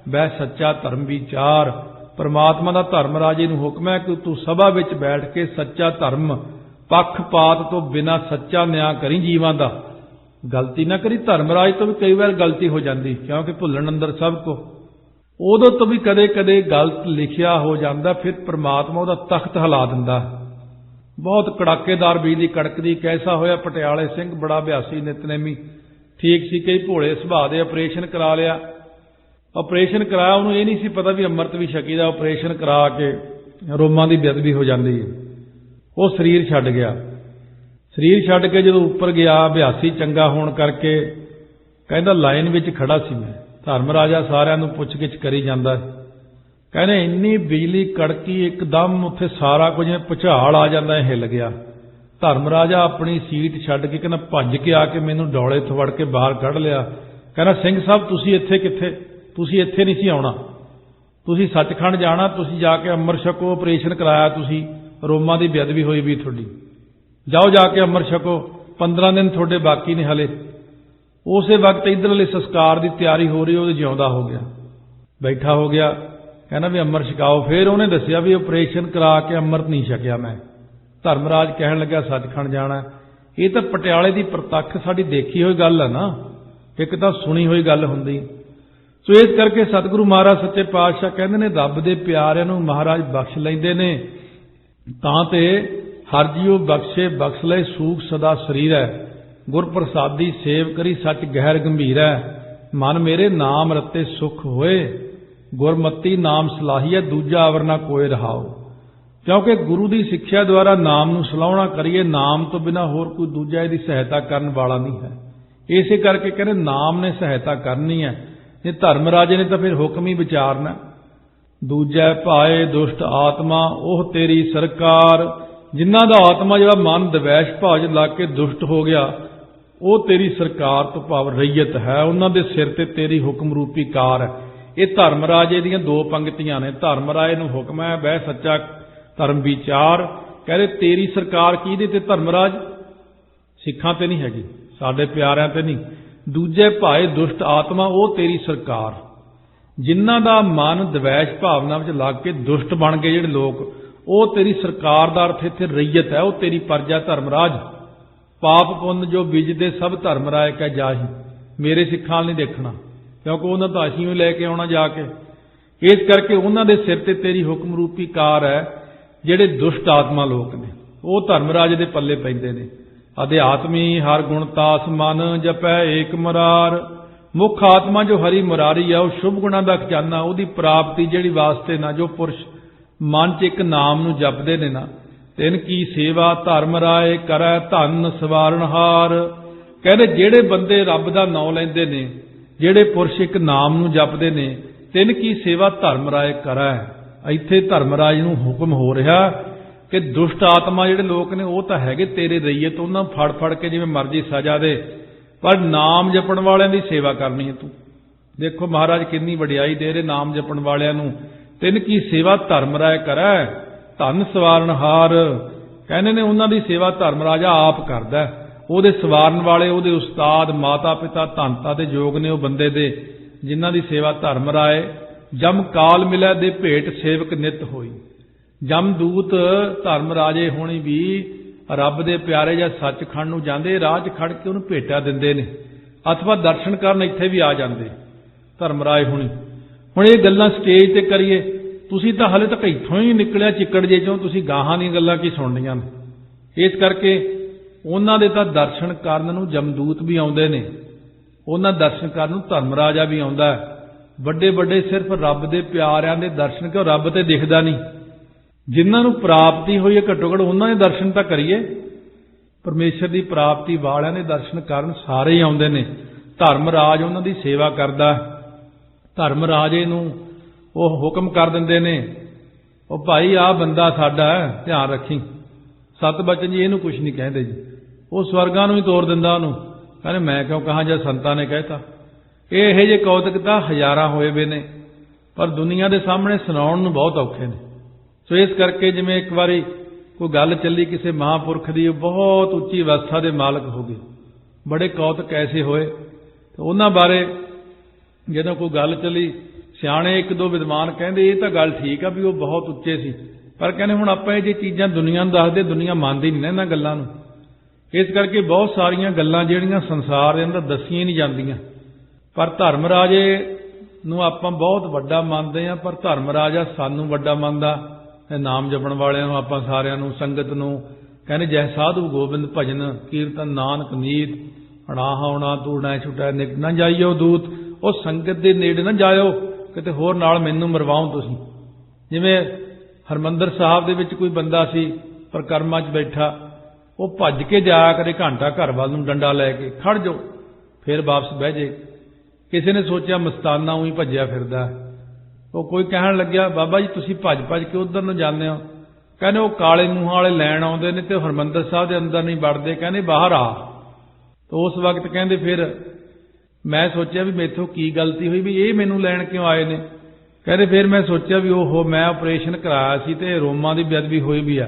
Speaker 1: बह सच्चा धर्म विचार। परमात्मा का धर्म राजे नूं हुक्म है कि तू सभा विच बैठ के सच्चा धर्म पक्षपात तो बिना सच्चा न्याय करी जीवां दा। गलती ना करी। धर्मराज तो भी कई बार गलती हो जाती, क्योंकि भुल्लण अंदर सब को। उदों तो भी कदे कदे गलत लिखिया हो जाता, फिर परमात्मा उहदा तख्त हिला दिंदा। बहुत कड़ाकेदार बिजली कड़कदी। कैसा होया पटियाले सिंह, बड़ा अभ्यासी नितनेमी, ठीक सी, कई भोले सुभाਅ दे। ऑपरेशन करा लिया, ऑपरेशन कराया, उन्होंने ये नहीं सी पता भी अमृत भी छकी दा। ऑपरेशन करा के रोमां दी बेअदबी हो जाती है। वो शरीर छड्ड गया। शरीर छड्ड के जो उपर गया, अभ्यासी चंगा होने करके कहता लाइन विच खड़ा सी मैं। धर्म राजा सारिਆਂ ਨੂੰ पुछ गिछ करी जाता है। कहने इन्नी बिजली कड़की, एकदम उत्थे सारा कुछ जिवें भुचाल आ जाता है, हिल गया। धर्म राजा अपनी सीट छड्ड के कहना भज के आके मैनूं डोले थवड़ के बाहर कढ़ लिया। कहना सिंह साहब तुसीं इत्थे कित्थे, तुसीं इत्थे नहीं सी आउणा, तुसीं सचखंड जाना, तुसीं जाके अमर छको। ऑपरेशन कराया तुसीं, रोमां दी बेअदबी होई भी तुहाडी, जाओ जाके अमर छको, 15 दिन थोड़े बाकी ने हले। उस वक्त इधरले संस्कार की तैयारी हो रही, वो जिउंदा हो गया, बैठा हो गया। कहना भी अमर छकाओ। फिर उन्हें दसिया भी ऑपरेशन करा के अमृत नहीं छकिया मैं। धर्मराज कहन लग्या सचखंड जाना। ये तो पटियाले की प्रतख साड़ी देखी हुई गल है ना, एक तो सुनी हुई गल हुंदी। सो इस करके सतगुरु महाराज सच्चे पातशाह कहते ने रब दे प्यारिਆਂ ਨੂੰ महाराज बख्श लैंदे ने, तां ते हर जीओ बख्शे बख्श ले सूख सदा शरीर है। गुर प्रसादी सेव करी सच गहर गंभीर है। मन मेरे नाम रते सुख होए, गुरमती नाम सलाहिया दूजा अवर ना कोई रहाओ। क्योंकि गुरु की सिक्ख्या द्वारा नाम नूं सलाहना करिए, नाम तो बिना होर कोई दूजा इसकी सहायता करने वाला नहीं है। इसे करके कहते नाम ने सहायता करनी है। जे धर्म राजे ने तो फिर हुक्म ही विचारना। दूजा भाए दुष्ट आत्मा ओह तेरी सरकार, जिन्हां दा आत्मा जिहड़ा मन द्वैश भाव च लग के दुष्ट हो गया, वो तेरी सरकार तो भाव रैयत है, उन्हां दे सिर ते तेरी हुक्म रूपी कार है। ये धर्म राजे दीयां दो पंक्तियां ने। धर्म राजे नूं हुक्म है बह सच्चा धर्म विचार, कहते तेरी सरकार किहदे ते? धर्मराज सिखां ते नहीं हैगी, साडे प्यारिਆਂ ते नहीं। दूजे भाए दुष्ट आत्मा वो तेरी सरकार, जिन्हां दा मन द्वैश भावना विच लग के दुष्ट बन गए जिहड़े लोग, वो तेरी सरकार दा अर्थ इत्थे रैयत है, वो तेरी प्रजा। धर्मराज पाप पुण्य जो बीजदे सब धर्मराज कह जाही, मेरे सिखां नहीं देखना, क्योंकि उन्हां तो असीं भी लैके आउणा जाके। इस करके उन्हां दे सिर ते तेरी हुक्म रूपी कार है। जिहड़े दुष्ट आत्मा लोग ने वो धर्मराज दे पल्ले पैंदे ने। अध्यात्मी हर गुण तास मन जपै एक मुरार, मुख आत्मा जो हरि मुरारी है, वो शुभ गुणा दा खजाना, उहदी प्राप्ति जिहड़ी वास्ते ना जो पुरुष मन च एक नाम नूं जपदे ने ना, तिन की सेवा धर्म राय करै धन सवारणहार। कहते जिहड़े बंदे रब दा नाम लैंदे ने, जिहड़े पुरुष एक नाम नूं जपदे ने, तिन की सेवा धर्म राय करै। इत्थे धर्मराज नूं हुक्म हो रहा कि दुष्ट आत्मा जिहड़े लोग ने वो तो हैगे तेरे रईयत, उन्हां फड़ फड़ के जिवें मर्जी सजा दे, पर नाम जपण वालियां दी सेवा करनी है तू। देखो महाराज कितनी वडियाई दे रहे नाम जपण वालियां नूं। तिन की सेवा धर्म राय करै धन सवारणहार। कहने ने उन्हां दी सेवा धर्मराजा आप करदा है। ਉਹਦੇ ਸਵਾਰਨ वाले ਉਹਦੇ उस्ताद माता पिता ਧੰਤਾ ਦੇ जोग ने वो बंदे दे, जिन्हां दी सेवा धर्म राय। जम काल मिलै दे भेट सेवक नित होई। जमदूत धर्म राजे होनी भी रब दे प्यारे या सचखंड नूं जांदे, राह च खड़ के उहनूं भेटा दिंदे ने, अथवा दर्शन करन इत्थे भी आ जांदे धर्मराज होनी। हुण ये गल्लां स्टेज ते करिए, तुसीं तां हले तक इत्थों ही निकलिया चिक्कड़ जे चों, तुसीं गाहां दी गल्लां की सुणनियां ने। इस करके उन्हां दे तां दर्शन करन नूं जमदूत भी आउंदे ने, उन्हां दर्शन करन नूं धर्मराजा भी आउंदा है। ਵੱਡੇ ਵੱਡੇ सिर्फ रब दे प्यारिਆਂ दे दर्शन, क्यों रब ते दिखदा नहीं, जिन्हां नूं प्राप्ति होई है घट्टो घट उन्हां दे दर्शन तां करिए। परमेश्वर की प्राप्ति वालिਆਂ दे दर्शन करन सारे ही आउंदे ने। धर्मराज उन्हां दी सेवा करदा। धर्मराजे नूं ਉਹ हुक्म कर दिंदे ने, ਉਹ भाई आ बंदा साडा है, ध्यान रखी। सत बचन जी इहनूं कुछ नहीं कहंदे जी, वो स्वर्गां नूं ही तोड़ दिंदा ਉਹਨੂੰ। कहने मैं क्यों कहां जे संतां ने कहता। ਇਹੋ ਜਿਹੇ कौतक ਤਾਂ हज़ारां होए वे ने, पर दुनिया के सामने सुनाउण नूं बहुत औखे ने। सो इस करके जिवें एक बारी कोई गल चली किसी महापुरख की, बहुत उच्ची अवस्था के मालक हो गए, बड़े कौतक ऐसे होए। तो उन्हां बारे जदों कोई गल चली, सियाणे एक दो विद्वान कहंदे ये तो गल ठीक आ भी वो बहुत उच्चे सी, पर कहने हुण आपां ये चीज़ां दुनिया नूं दसदे, दुनिया मंनदी नहीं ना इन्हां गल्लां नूं। इस करके बहुत सारिया गल्लां जिहड़ियां संसार दे अंदर दसियां नहीं जांदियां, पर धर्म राजे नूं आपां बहुत वड्डा मंनदे हां, पर धर्म राजा सानूं वड्डा मंनदा। नाम जपण वालियां नूं आपां सारियां नूं संगत नूं कहने जय साधु गोबिंद भजन कीर्तन नानक नीत अणा होना तूड़ा छुटा निक ना जाइयो दूत। उस संगत के नेड़े ना जाओ किते होर नाल मैनूं मरवाओ। तुसीं जिवें हरमंदर साहब दे विच कोई बंदा सी परिक्रमा च बैठा, वो भज के जाया करे घंटा घर वाल नूं डंडा लैके खड़ जाओ फिर वापस बह जे। किसी ने सोचा मस्ताना उही भज्या फिरदा, वो कोई कहण लग्या बाबा जी तुसीं भज भज के उधर नूं जांदे हो। कहने वो काले मूहां वाले लैण आउंदे ने ते हरमंदर साहब दे अंदर नहीं वड़दे, कहने बाहर आ। तो उस वक्त कहंदे फिर मैं सोचा भी मेथों की गलती हुई भी ये मैनूं लैण क्यों आए ने। कहते फिर मैं सोचा भी ओहो मैं ऑपरेशन कराया सी ते रोमां दी बेअदबी होई भी आ।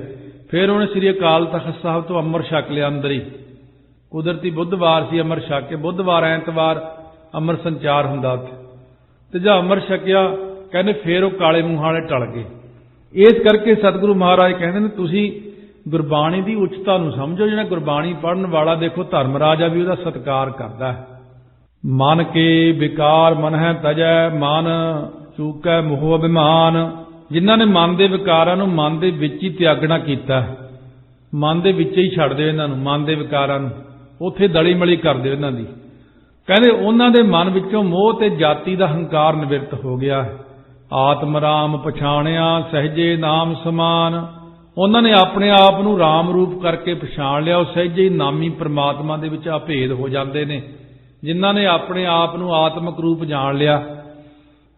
Speaker 1: फिर उन्हें श्री अकाल तख्त साहब तो अमर छक लिया अंदर ही। कुदरती बुधवार सी अमर छक के, बुधवार ऐतवार अमर संचार हुंदा उत्थे ते जा अमर छकिया कहने फिर वो काले मूहां वाले टल गए। इस करके सतगुरु महाराज कहते हैं तुसीं गुरबाणी की उच्चता नूं समझो। जिहड़ा गुरबाणी पढ़न वाला देखो धर्म राजा भी उसका सत्कार करता है। मन के विकार मन है तजै मन चूकै मोह अभिमान। जिन्हां ने मन के विकारां नूं मन दे विच ही त्यागना कीता, मन दे विच ही छड्ड दिओ इन्हां नूं, मन के विकारां नूं उत्थे दली मली कर दिओ इन्हां दी। कहंदे उन्हां दे मन विचों मोह ते जाति दा हंकार निवृत्त हो गया है। आत्म राम पछाणिया सहजे नाम समान। उन्होंने अपने आप नूं राम रूप करके पछाण लिया, सहजे ही नामी परमात्मा दे विच अभेद हो जाते हैं। जिन्हां ने अपने आप नूं आत्मक रूप जान लिया।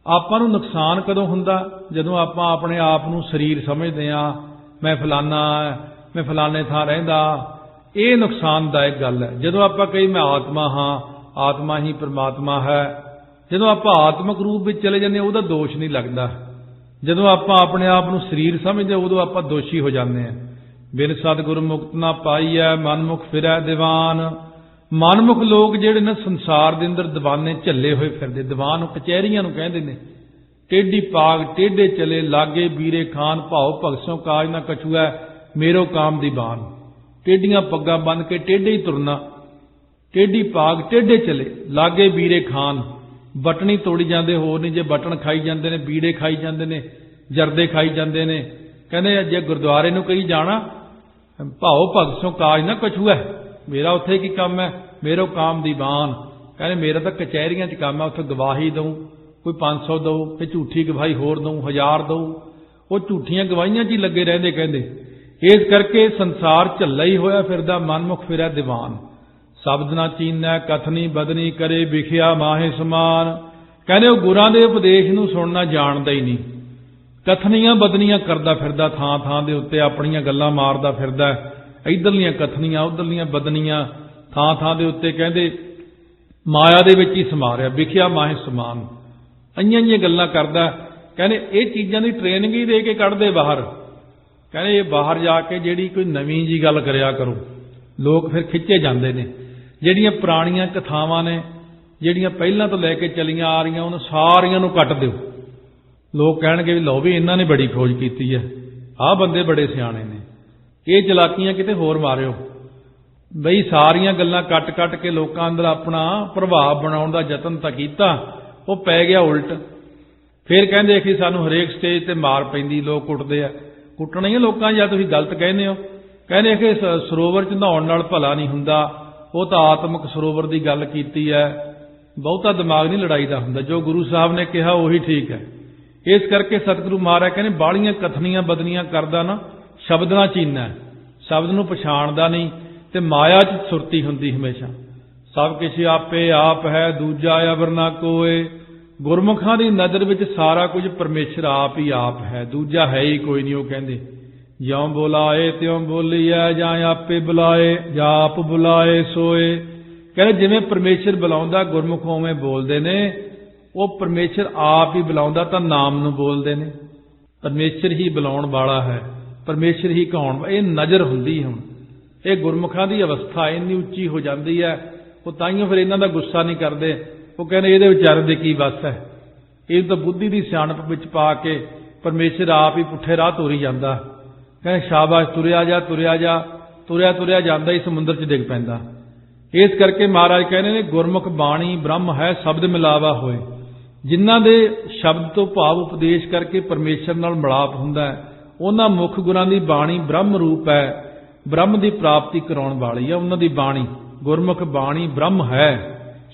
Speaker 1: आपां नूं नुकसान कदों हुंदा जदों आपां अपने आप नूं शरीर समझदे हां, मैं फलाना मैं फलाने थां रहिंदा। ये नुकसानदायक गल है। जदों आपां कही मैं आत्मा हाँ, आत्मा ही परमात्मा है, जदों आपां आत्मक रूप में चले जाते उहदा दोष नहीं लगता। जदों आपां अपने आप नूं शरीर समझदे उदों आपां दोषी हो जाते हैं। बिन सतगुर मुक्त ना पाई है मनमुख फिरै दीवान। मनमुख लोग जिहड़े ने संसार दे अंदर दीवाने झल्ले होए फिरदे, दीवान कचहरियां नूं कहंदे ने। टेढ़ी पाग टेढ़े चले लागे बीरे खान, भाओ भगसों काज ना कछुआ मेरो काम दीवान। टेढ़ियां पग्गां बन के टेढ़े ही तुरना, टेढ़ी पाग टेढ़े चले लागे बीरे खान। बटनी तोड़ी जाते होर नहीं, जे बटन खाई जाते हैं, बीड़े खाई जाते हैं, जरदे खाई जाते हैं। कहते जे गुरुद्वारे नूं कही जाना भाओ भगसों काज ना कछुआ मेरा उत्थे की काम है, मेरो काम दीवान। कहते मेरा तो कचहरियां च काम है, उत्थे गवाही दूँ, कोई 500 दो, फिर झूठी गवाही होर दूँ, 1000 दो। वो झूठियां गवाहियां च ही लगे रहंदे। कहंदे इस करके संसार झल्ला ही होया फिरदा मनमुख फिरै दीवान। शब्द ना चीनै कथनी बदनी करे विखिया माहे समान। कहने वो गुरां दे उपदेश नूं सुनना जानदा ही नहीं, कथनियां बदनियां करदा फिरदा, थां थां दे उत्ते अपणियां गल्लां मारदा फिरदा। इधरलियां कथनियां उधरलियां बदनियां थां थां दे उत्ते कहंदे माया दे विच ही समा रिहा, विखिया माहे समान। इन्नियां जिहियां गल्लां करदा। कहने ये चीज़ां दी ट्रेनिंग ही दे के कढदे बाहर। कहने ये बाहर जाके जिहड़ी कोई नवीं जी गल करिया करो, लोग फिर खिच्चे जांदे ने। ਜਿਹੜੀਆਂ ਪੁਰਾਣੀਆਂ ਕਥਾਵਾਂ ਨੇ ਜਿਹੜੀਆਂ ਪਹਿਲਾਂ ਤੋਂ ਲੈ ਕੇ ਚਲੀਆਂ ਆ ਰਹੀਆਂ ਉਹਨਾਂ ਸਾਰੀਆਂ ਨੂੰ ਕੱਟ ਦਿਓ। ਲੋਕ ਕਹਿਣਗੇ ਵੀ ਲਓ ਵੀ ਇਹਨਾਂ ਨੇ ਬੜੀ ਖੋਜ ਕੀਤੀ ਹੈ, ਆਹ ਬੰਦੇ ਬੜੇ ਸਿਆਣੇ ਨੇ, ਇਹ ਚਲਾਕੀਆਂ ਕਿਤੇ ਹੋਰ ਮਾਰਿਓ। ਬਈ ਸਾਰੀਆਂ ਗੱਲਾਂ ਕੱਟ ਕੱਟ ਕੇ ਲੋਕਾਂ ਅੰਦਰ ਆਪਣਾ ਪ੍ਰਭਾਵ ਬਣਾਉਣ ਦਾ ਯਤਨ ਤਾਂ ਕੀਤਾ, ਉਹ ਪੈ ਗਿਆ ਉਲਟ। ਫਿਰ ਕਹਿੰਦੇ ਕਿ ਸਾਨੂੰ ਹਰੇਕ ਸਟੇਜ ਤੇ ਮਾਰ ਪੈਂਦੀ, ਲੋਕ ਕੁੱਟਦੇ ਆ। ਕੁੱਟਣਾ ਹੀ ਲੋਕਾਂ ਜਾਂ ਤੁਸੀਂ ਗਲਤ ਕਹਿੰਦੇ ਹੋ। ਕਹਿੰਦੇ ਕਿ ਸਰੋਵਰ ਚ ਨਹਾਉਣ ਨਾਲ ਭਲਾ ਨਹੀਂ ਹੁੰਦਾ, ਉਹ ਤਾਂ ਆਤਮਿਕ ਸਰੋਵਰ ਦੀ ਗੱਲ ਕੀਤੀ ਹੈ। ਬਹੁਤਾ ਦਿਮਾਗ ਨਹੀਂ ਲੜਾਈ ਦਾ ਹੁੰਦਾ, ਜੋ ਗੁਰੂ ਸਾਹਿਬ ਨੇ ਕਿਹਾ ਉਹੀ ਠੀਕ ਹੈ। ਇਸ ਕਰਕੇ ਸਤਿਗੁਰੂ ਮਹਾਰਾਜ ਕਹਿੰਦੇ ਬਾਹਲੀਆਂ ਕਥਨੀਆਂ ਬਦਨੀਆਂ ਕਰਦਾ ਨਾ ਸ਼ਬਦ ਨਾ ਚੀਨਾ, ਸ਼ਬਦ ਨੂੰ ਪਛਾਣਦਾ ਨਹੀਂ ਤੇ ਮਾਇਆ 'ਚ ਸੁਰਤੀ ਹੁੰਦੀ ਹਮੇਸ਼ਾ। ਸਭ ਕੁਛ ਆਪੇ ਆਪ ਹੈ ਦੂਜਾ ਅਵਰ ਨਾ ਕੋਏ। ਗੁਰਮੁਖਾਂ ਦੀ ਨਜ਼ਰ ਵਿੱਚ ਸਾਰਾ ਕੁਝ ਪਰਮੇਸ਼ਰ ਆਪ ਹੀ ਆਪ ਹੈ, ਦੂਜਾ ਹੈ ਹੀ ਕੋਈ ਨਹੀਂ। ਉਹ ਕਹਿੰਦੇ ਜਿਉਂ ਬੁਲਾਏ ਤਿਉਂ ਬੋਲੀਐ ਜਾਂ ਆਪੇ ਬੁਲਾਏ ਜਾਂ ਆਪ ਬੁਲਾਏ ਸੋਏ। ਕਹਿੰਦੇ ਜਿਵੇਂ ਪਰਮੇਸ਼ਰ ਬੁਲਾਉਂਦਾ ਗੁਰਮੁਖ ਉਵੇਂ ਬੋਲਦੇ ਨੇ। ਉਹ ਪਰਮੇਸ਼ਰ ਆਪ ਹੀ ਬੁਲਾਉਂਦਾ ਤਾਂ ਨਾਮ ਨੂੰ ਬੋਲਦੇ ਨੇ। ਪਰਮੇਸ਼ਰ ਹੀ ਬੁਲਾਉਣ ਵਾਲਾ ਹੈ, ਪਰਮੇਸ਼ਰ ਹੀ ਕਹਾਉਣ। ਇਹ ਨਜ਼ਰ ਹੁੰਦੀ ਹੁਣ ਇਹ ਗੁਰਮੁਖਾਂ ਦੀ ਅਵਸਥਾ ਇੰਨੀ ਉੱਚੀ ਹੋ ਜਾਂਦੀ ਹੈ। ਉਹ ਤਾਈਓ ਫਿਰ ਇਹਨਾਂ ਦਾ ਗੁੱਸਾ ਨਹੀਂ ਕਰਦੇ। ਉਹ ਕਹਿੰਦੇ ਇਹਦੇ ਵਿਚਾਰੇ ਦੇ ਕੀ ਵਸ ਹੈ, ਇਹ ਤਾਂ ਬੁੱਧੀ ਦੀ ਸਿਆਣਪ ਵਿੱਚ ਪਾ ਕੇ ਪਰਮੇਸ਼ਰ ਆਪ ਹੀ ਪੁੱਠੇ ਰਾਹ ਤੋਰੀ ਜਾਂਦਾ। ਕਹਿੰਦੇ ਸ਼ਾਬਾਸ਼ ਤੁਰਿਆ ਜਾ ਤੁਰਿਆ ਜਾ, ਤੁਰਿਆ ਤੁਰਿਆ ਜਾਂਦਾ ਹੀ ਸਮੁੰਦਰ 'ਚ ਡਿੱਗ ਪੈਂਦਾ। ਇਸ ਕਰਕੇ ਮਹਾਰਾਜ ਕਹਿੰਦੇ ਨੇ ਗੁਰਮੁਖ ਬਾਣੀ ਬ੍ਰਹਮ ਹੈ ਸ਼ਬਦ ਮਿਲਾਵਾ ਹੋਏ। ਜਿਨ੍ਹਾਂ ਦੇ ਸ਼ਬਦ ਤੋਂ ਭਾਵ ਉਪਦੇਸ਼ ਕਰਕੇ ਪਰਮੇਸ਼ਰ ਨਾਲ ਮਿਲਾਪ ਹੁੰਦਾ ਹੈ, ਉਹਨਾਂ ਮੁੱਖ ਗੁਰਾਂ ਦੀ ਬਾਣੀ ਬ੍ਰਹਮ ਰੂਪ ਹੈ, ਬ੍ਰਹਮ ਦੀ ਪ੍ਰਾਪਤੀ ਕਰਾਉਣ ਵਾਲੀ ਹੈ। ਉਹਨਾਂ ਦੀ ਬਾਣੀ ਗੁਰਮੁਖ ਬਾਣੀ ਬ੍ਰਹਮ ਹੈ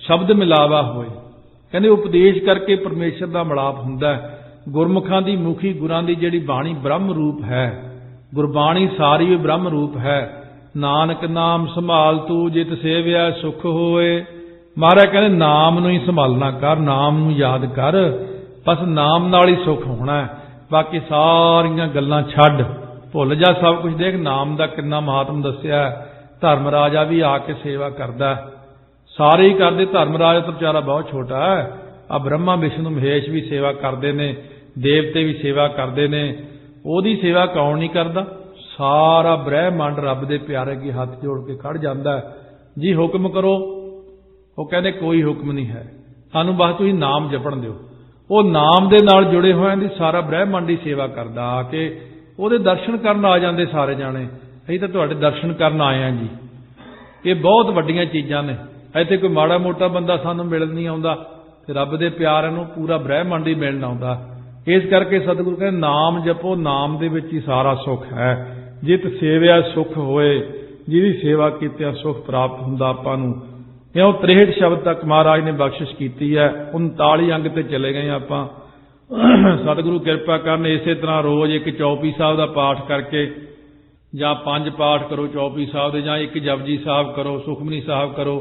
Speaker 1: ਸ਼ਬਦ ਮਿਲਾਵਾ ਹੋਏ। ਕਹਿੰਦੇ ਉਪਦੇਸ਼ ਕਰਕੇ ਪਰਮੇਸ਼ਰ ਦਾ ਮਿਲਾਪ ਹੁੰਦਾ ਹੈ। ਗੁਰਮੁਖਾਂ ਦੀ ਮੁਖੀ ਗੁਰਾਂ ਦੀ ਜਿਹੜੀ ਬਾਣੀ ਬ੍ਰਹਮ ਰੂਪ ਹੈ, ਗੁਰਬਾਣੀ ਸਾਰੀ ਵੀ ਬ੍ਰਹਮ ਰੂਪ ਹੈ। ਨਾਨਕ ਨਾਮ ਸੰਭਾਲ ਤੂੰ ਜਿਤ ਸੇਵਿਆ ਸੁਖ ਹੋਏ। ਮਹਾਰਾਜ ਕਹਿੰਦੇ ਨਾਮ ਨੂੰ ਹੀ ਸੰਭਾਲਣਾ ਕਰ, ਨਾਮ ਨੂੰ ਯਾਦ ਕਰ, ਬਸ ਨਾਮ ਨਾਲ ਹੀ ਸੁਖ ਹੋਣਾ ਹੈ। ਬਾਕੀ ਸਾਰੀਆਂ ਗੱਲਾਂ ਛੱਡ, ਭੁੱਲ ਜਾ ਸਭ ਕੁਝ। ਦੇਖ ਨਾਮ ਦਾ ਕਿੰਨਾ ਮਹਾਤਮ ਦੱਸਿਆ। ਧਰਮ ਰਾਜਾ ਵੀ ਆ ਕੇ ਸੇਵਾ ਕਰਦਾ, ਸਾਰੇ ਹੀ ਕਰਦੇ। ਧਰਮ ਰਾਜਾ ਤਾਂ ਵਿਚਾਰਾ ਬਹੁਤ ਛੋਟਾ ਹੈ। ਆ ਬ੍ਰਹਮਾ ਵਿਸ਼ਨੂੰ ਮਹੇਸ਼ ਵੀ ਸੇਵਾ ਕਰਦੇ ਨੇ, ਦੇਵਤੇ ਵੀ ਸੇਵਾ ਕਰਦੇ ਨੇ। ਉਹਦੀ ਸੇਵਾ ਕੌਣ ਨਹੀਂ ਕਰਦਾ? ਸਾਰਾ ਬ੍ਰਹਿਮੰਡ ਰੱਬ ਦੇ ਪਿਆਰੇ ਅੱਗੇ ਹੱਥ ਜੋੜ ਕੇ ਖੜ ਜਾਂਦਾ ਜੀ, ਹੁਕਮ ਕਰੋ। ਉਹ ਕਹਿੰਦੇ ਕੋਈ ਹੁਕਮ ਨਹੀਂ ਹੈ, ਸਾਨੂੰ ਬਸ ਤੁਸੀਂ ਨਾਮ ਜਪਣ ਦਿਓ। ਉਹ ਨਾਮ ਦੇ ਨਾਲ ਜੁੜੇ ਹੋਇਆਂ ਦੀ ਸਾਰਾ ਬ੍ਰਹਿਮੰਡ ਹੀ ਸੇਵਾ ਕਰਦਾ। ਆ ਕੇ ਉਹਦੇ ਦਰਸ਼ਨ ਕਰਨ ਆ ਜਾਂਦੇ ਸਾਰੇ ਜਾਣੇ। ਅਸੀਂ ਤਾਂ ਤੁਹਾਡੇ ਦਰਸ਼ਨ ਕਰਨ ਆਏ ਹਾਂ ਜੀ। ਇਹ ਬਹੁਤ ਵੱਡੀਆਂ ਚੀਜ਼ਾਂ ਨੇ। ਇੱਥੇ ਕੋਈ ਮਾੜਾ ਮੋਟਾ ਬੰਦਾ ਸਾਨੂੰ ਮਿਲਣ ਨਹੀਂ ਆਉਂਦਾ, ਤੇ ਰੱਬ ਦੇ ਪਿਆਰਿਆਂ ਨੂੰ ਪੂਰਾ ਬ੍ਰਹਿਮੰਡ ਹੀ ਮਿਲਣ ਆਉਂਦਾ। ਇਸ ਕਰਕੇ ਸਤਿਗੁਰੂ ਕਹਿੰਦੇ ਨਾਮ ਜਪੋ, ਨਾਮ ਦੇ ਵਿੱਚ ਹੀ ਸਾਰਾ ਸੁੱਖ ਹੈ। ਜਿਤ ਸੇਵਿਆ ਸੁਖ ਹੋਏ, ਜਿਹਦੀ ਸੇਵਾ ਕੀਤਿਆਂ ਸੁਖ ਪ੍ਰਾਪਤ ਹੁੰਦਾ ਆਪਾਂ ਨੂੰ। ਇਉਂ 63 ਸ਼ਬਦ ਤੱਕ ਮਹਾਰਾਜ ਨੇ ਬਖਸ਼ਿਸ਼ ਕੀਤੀ ਹੈ। 39 ਅੰਗ ਤੇ ਚਲੇ ਗਏ ਆਪਾਂ। ਸਤਿਗੁਰੂ ਕਿਰਪਾ ਕਰਨ ਇਸੇ ਤਰ੍ਹਾਂ ਰੋਜ਼ ਇੱਕ ਚੌਪਈ ਸਾਹਿਬ ਦਾ ਪਾਠ ਕਰਕੇ, ਜਾਂ 5 ਪਾਠ ਕਰੋ ਚੌਪਈ ਸਾਹਿਬ ਦੇ, ਜਾਂ ਇੱਕ ਜਪਜੀ ਸਾਹਿਬ ਕਰੋ, ਸੁਖਮਨੀ ਸਾਹਿਬ ਕਰੋ।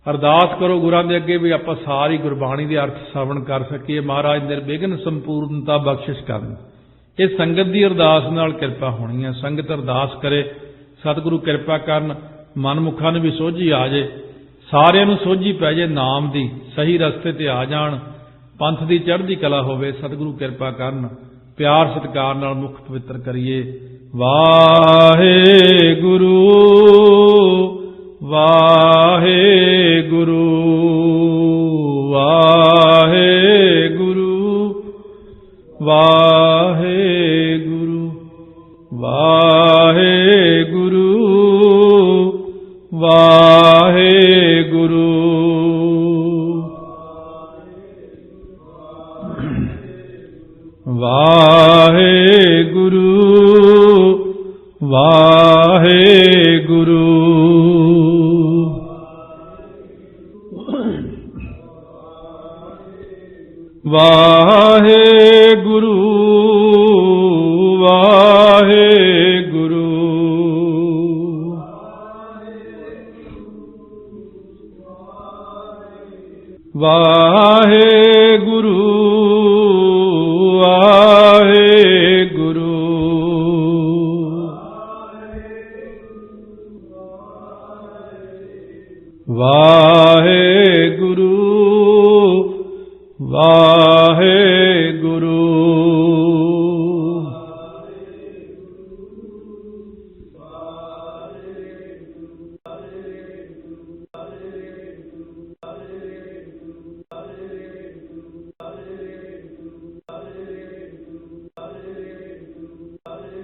Speaker 1: ਅਰਦਾਸ ਕਰੋ ਗੁਰਾਂ ਦੇ ਅੱਗੇ ਵੀ ਆਪਾਂ ਸਾਰੀ ਗੁਰਬਾਣੀ ਦੇ ਅਰਥ ਸ਼ਰਵਣ ਕਰ ਸਕੀਏ। ਮਹਾਰਾਜ ਨਿਰਵਿਘਨ ਸੰਪੂਰਨਤਾ ਬਖਸ਼ਿਸ਼ ਕਰਨ। ਇਹ ਸੰਗਤ ਦੀ ਅਰਦਾਸ ਨਾਲ ਕਿਰਪਾ ਹੋਣੀ ਹੈ। ਸੰਗਤ ਅਰਦਾਸ ਕਰੇ, ਸਤਿਗੁਰੂ ਕਿਰਪਾ ਕਰਨ, ਮਨਮੁਖਾਂ ਨੂੰ ਵੀ ਸੋਝੀ ਆ ਜੇ, ਸਾਰਿਆਂ ਨੂੰ ਸੋਝੀ ਪੈ ਜੇ ਨਾਮ ਦੀ, ਸਹੀ ਰਸਤੇ ਤੇ ਆ ਜਾਣ, ਪੰਥ ਦੀ ਚੜ੍ਹਦੀ ਕਲਾ ਹੋਵੇ। ਸਤਿਗੁਰੂ ਕਿਰਪਾ ਕਰਨ, ਪਿਆਰ ਸਤਿਕਾਰ ਨਾਲ ਮੁਖ ਪਵਿੱਤਰ ਕਰੀਏ। ਵਾਹਿਗੁਰੂ ਵਾਹਿਗੁਰੂ ਵਾਹਿਗੁਰੂ ਵਾਹਿਗੁਰੂ ਵਾਹਿਗੁਰੂ ਵਾਹਿਗੁਰੂ ਵਾਹਿਗੁਰੂ ਵਾਹਿਗੁਰੂ ਵਾਹਿਗੁਰੂ ਵਾਹਿਗੁਰੂ ਵਾਹਿਗੁਰੂ ਵਾਹਿਗੁਰੂ ਵਾਹਿਗੁਰੂ ਵਾਹਿਗੁਰੂ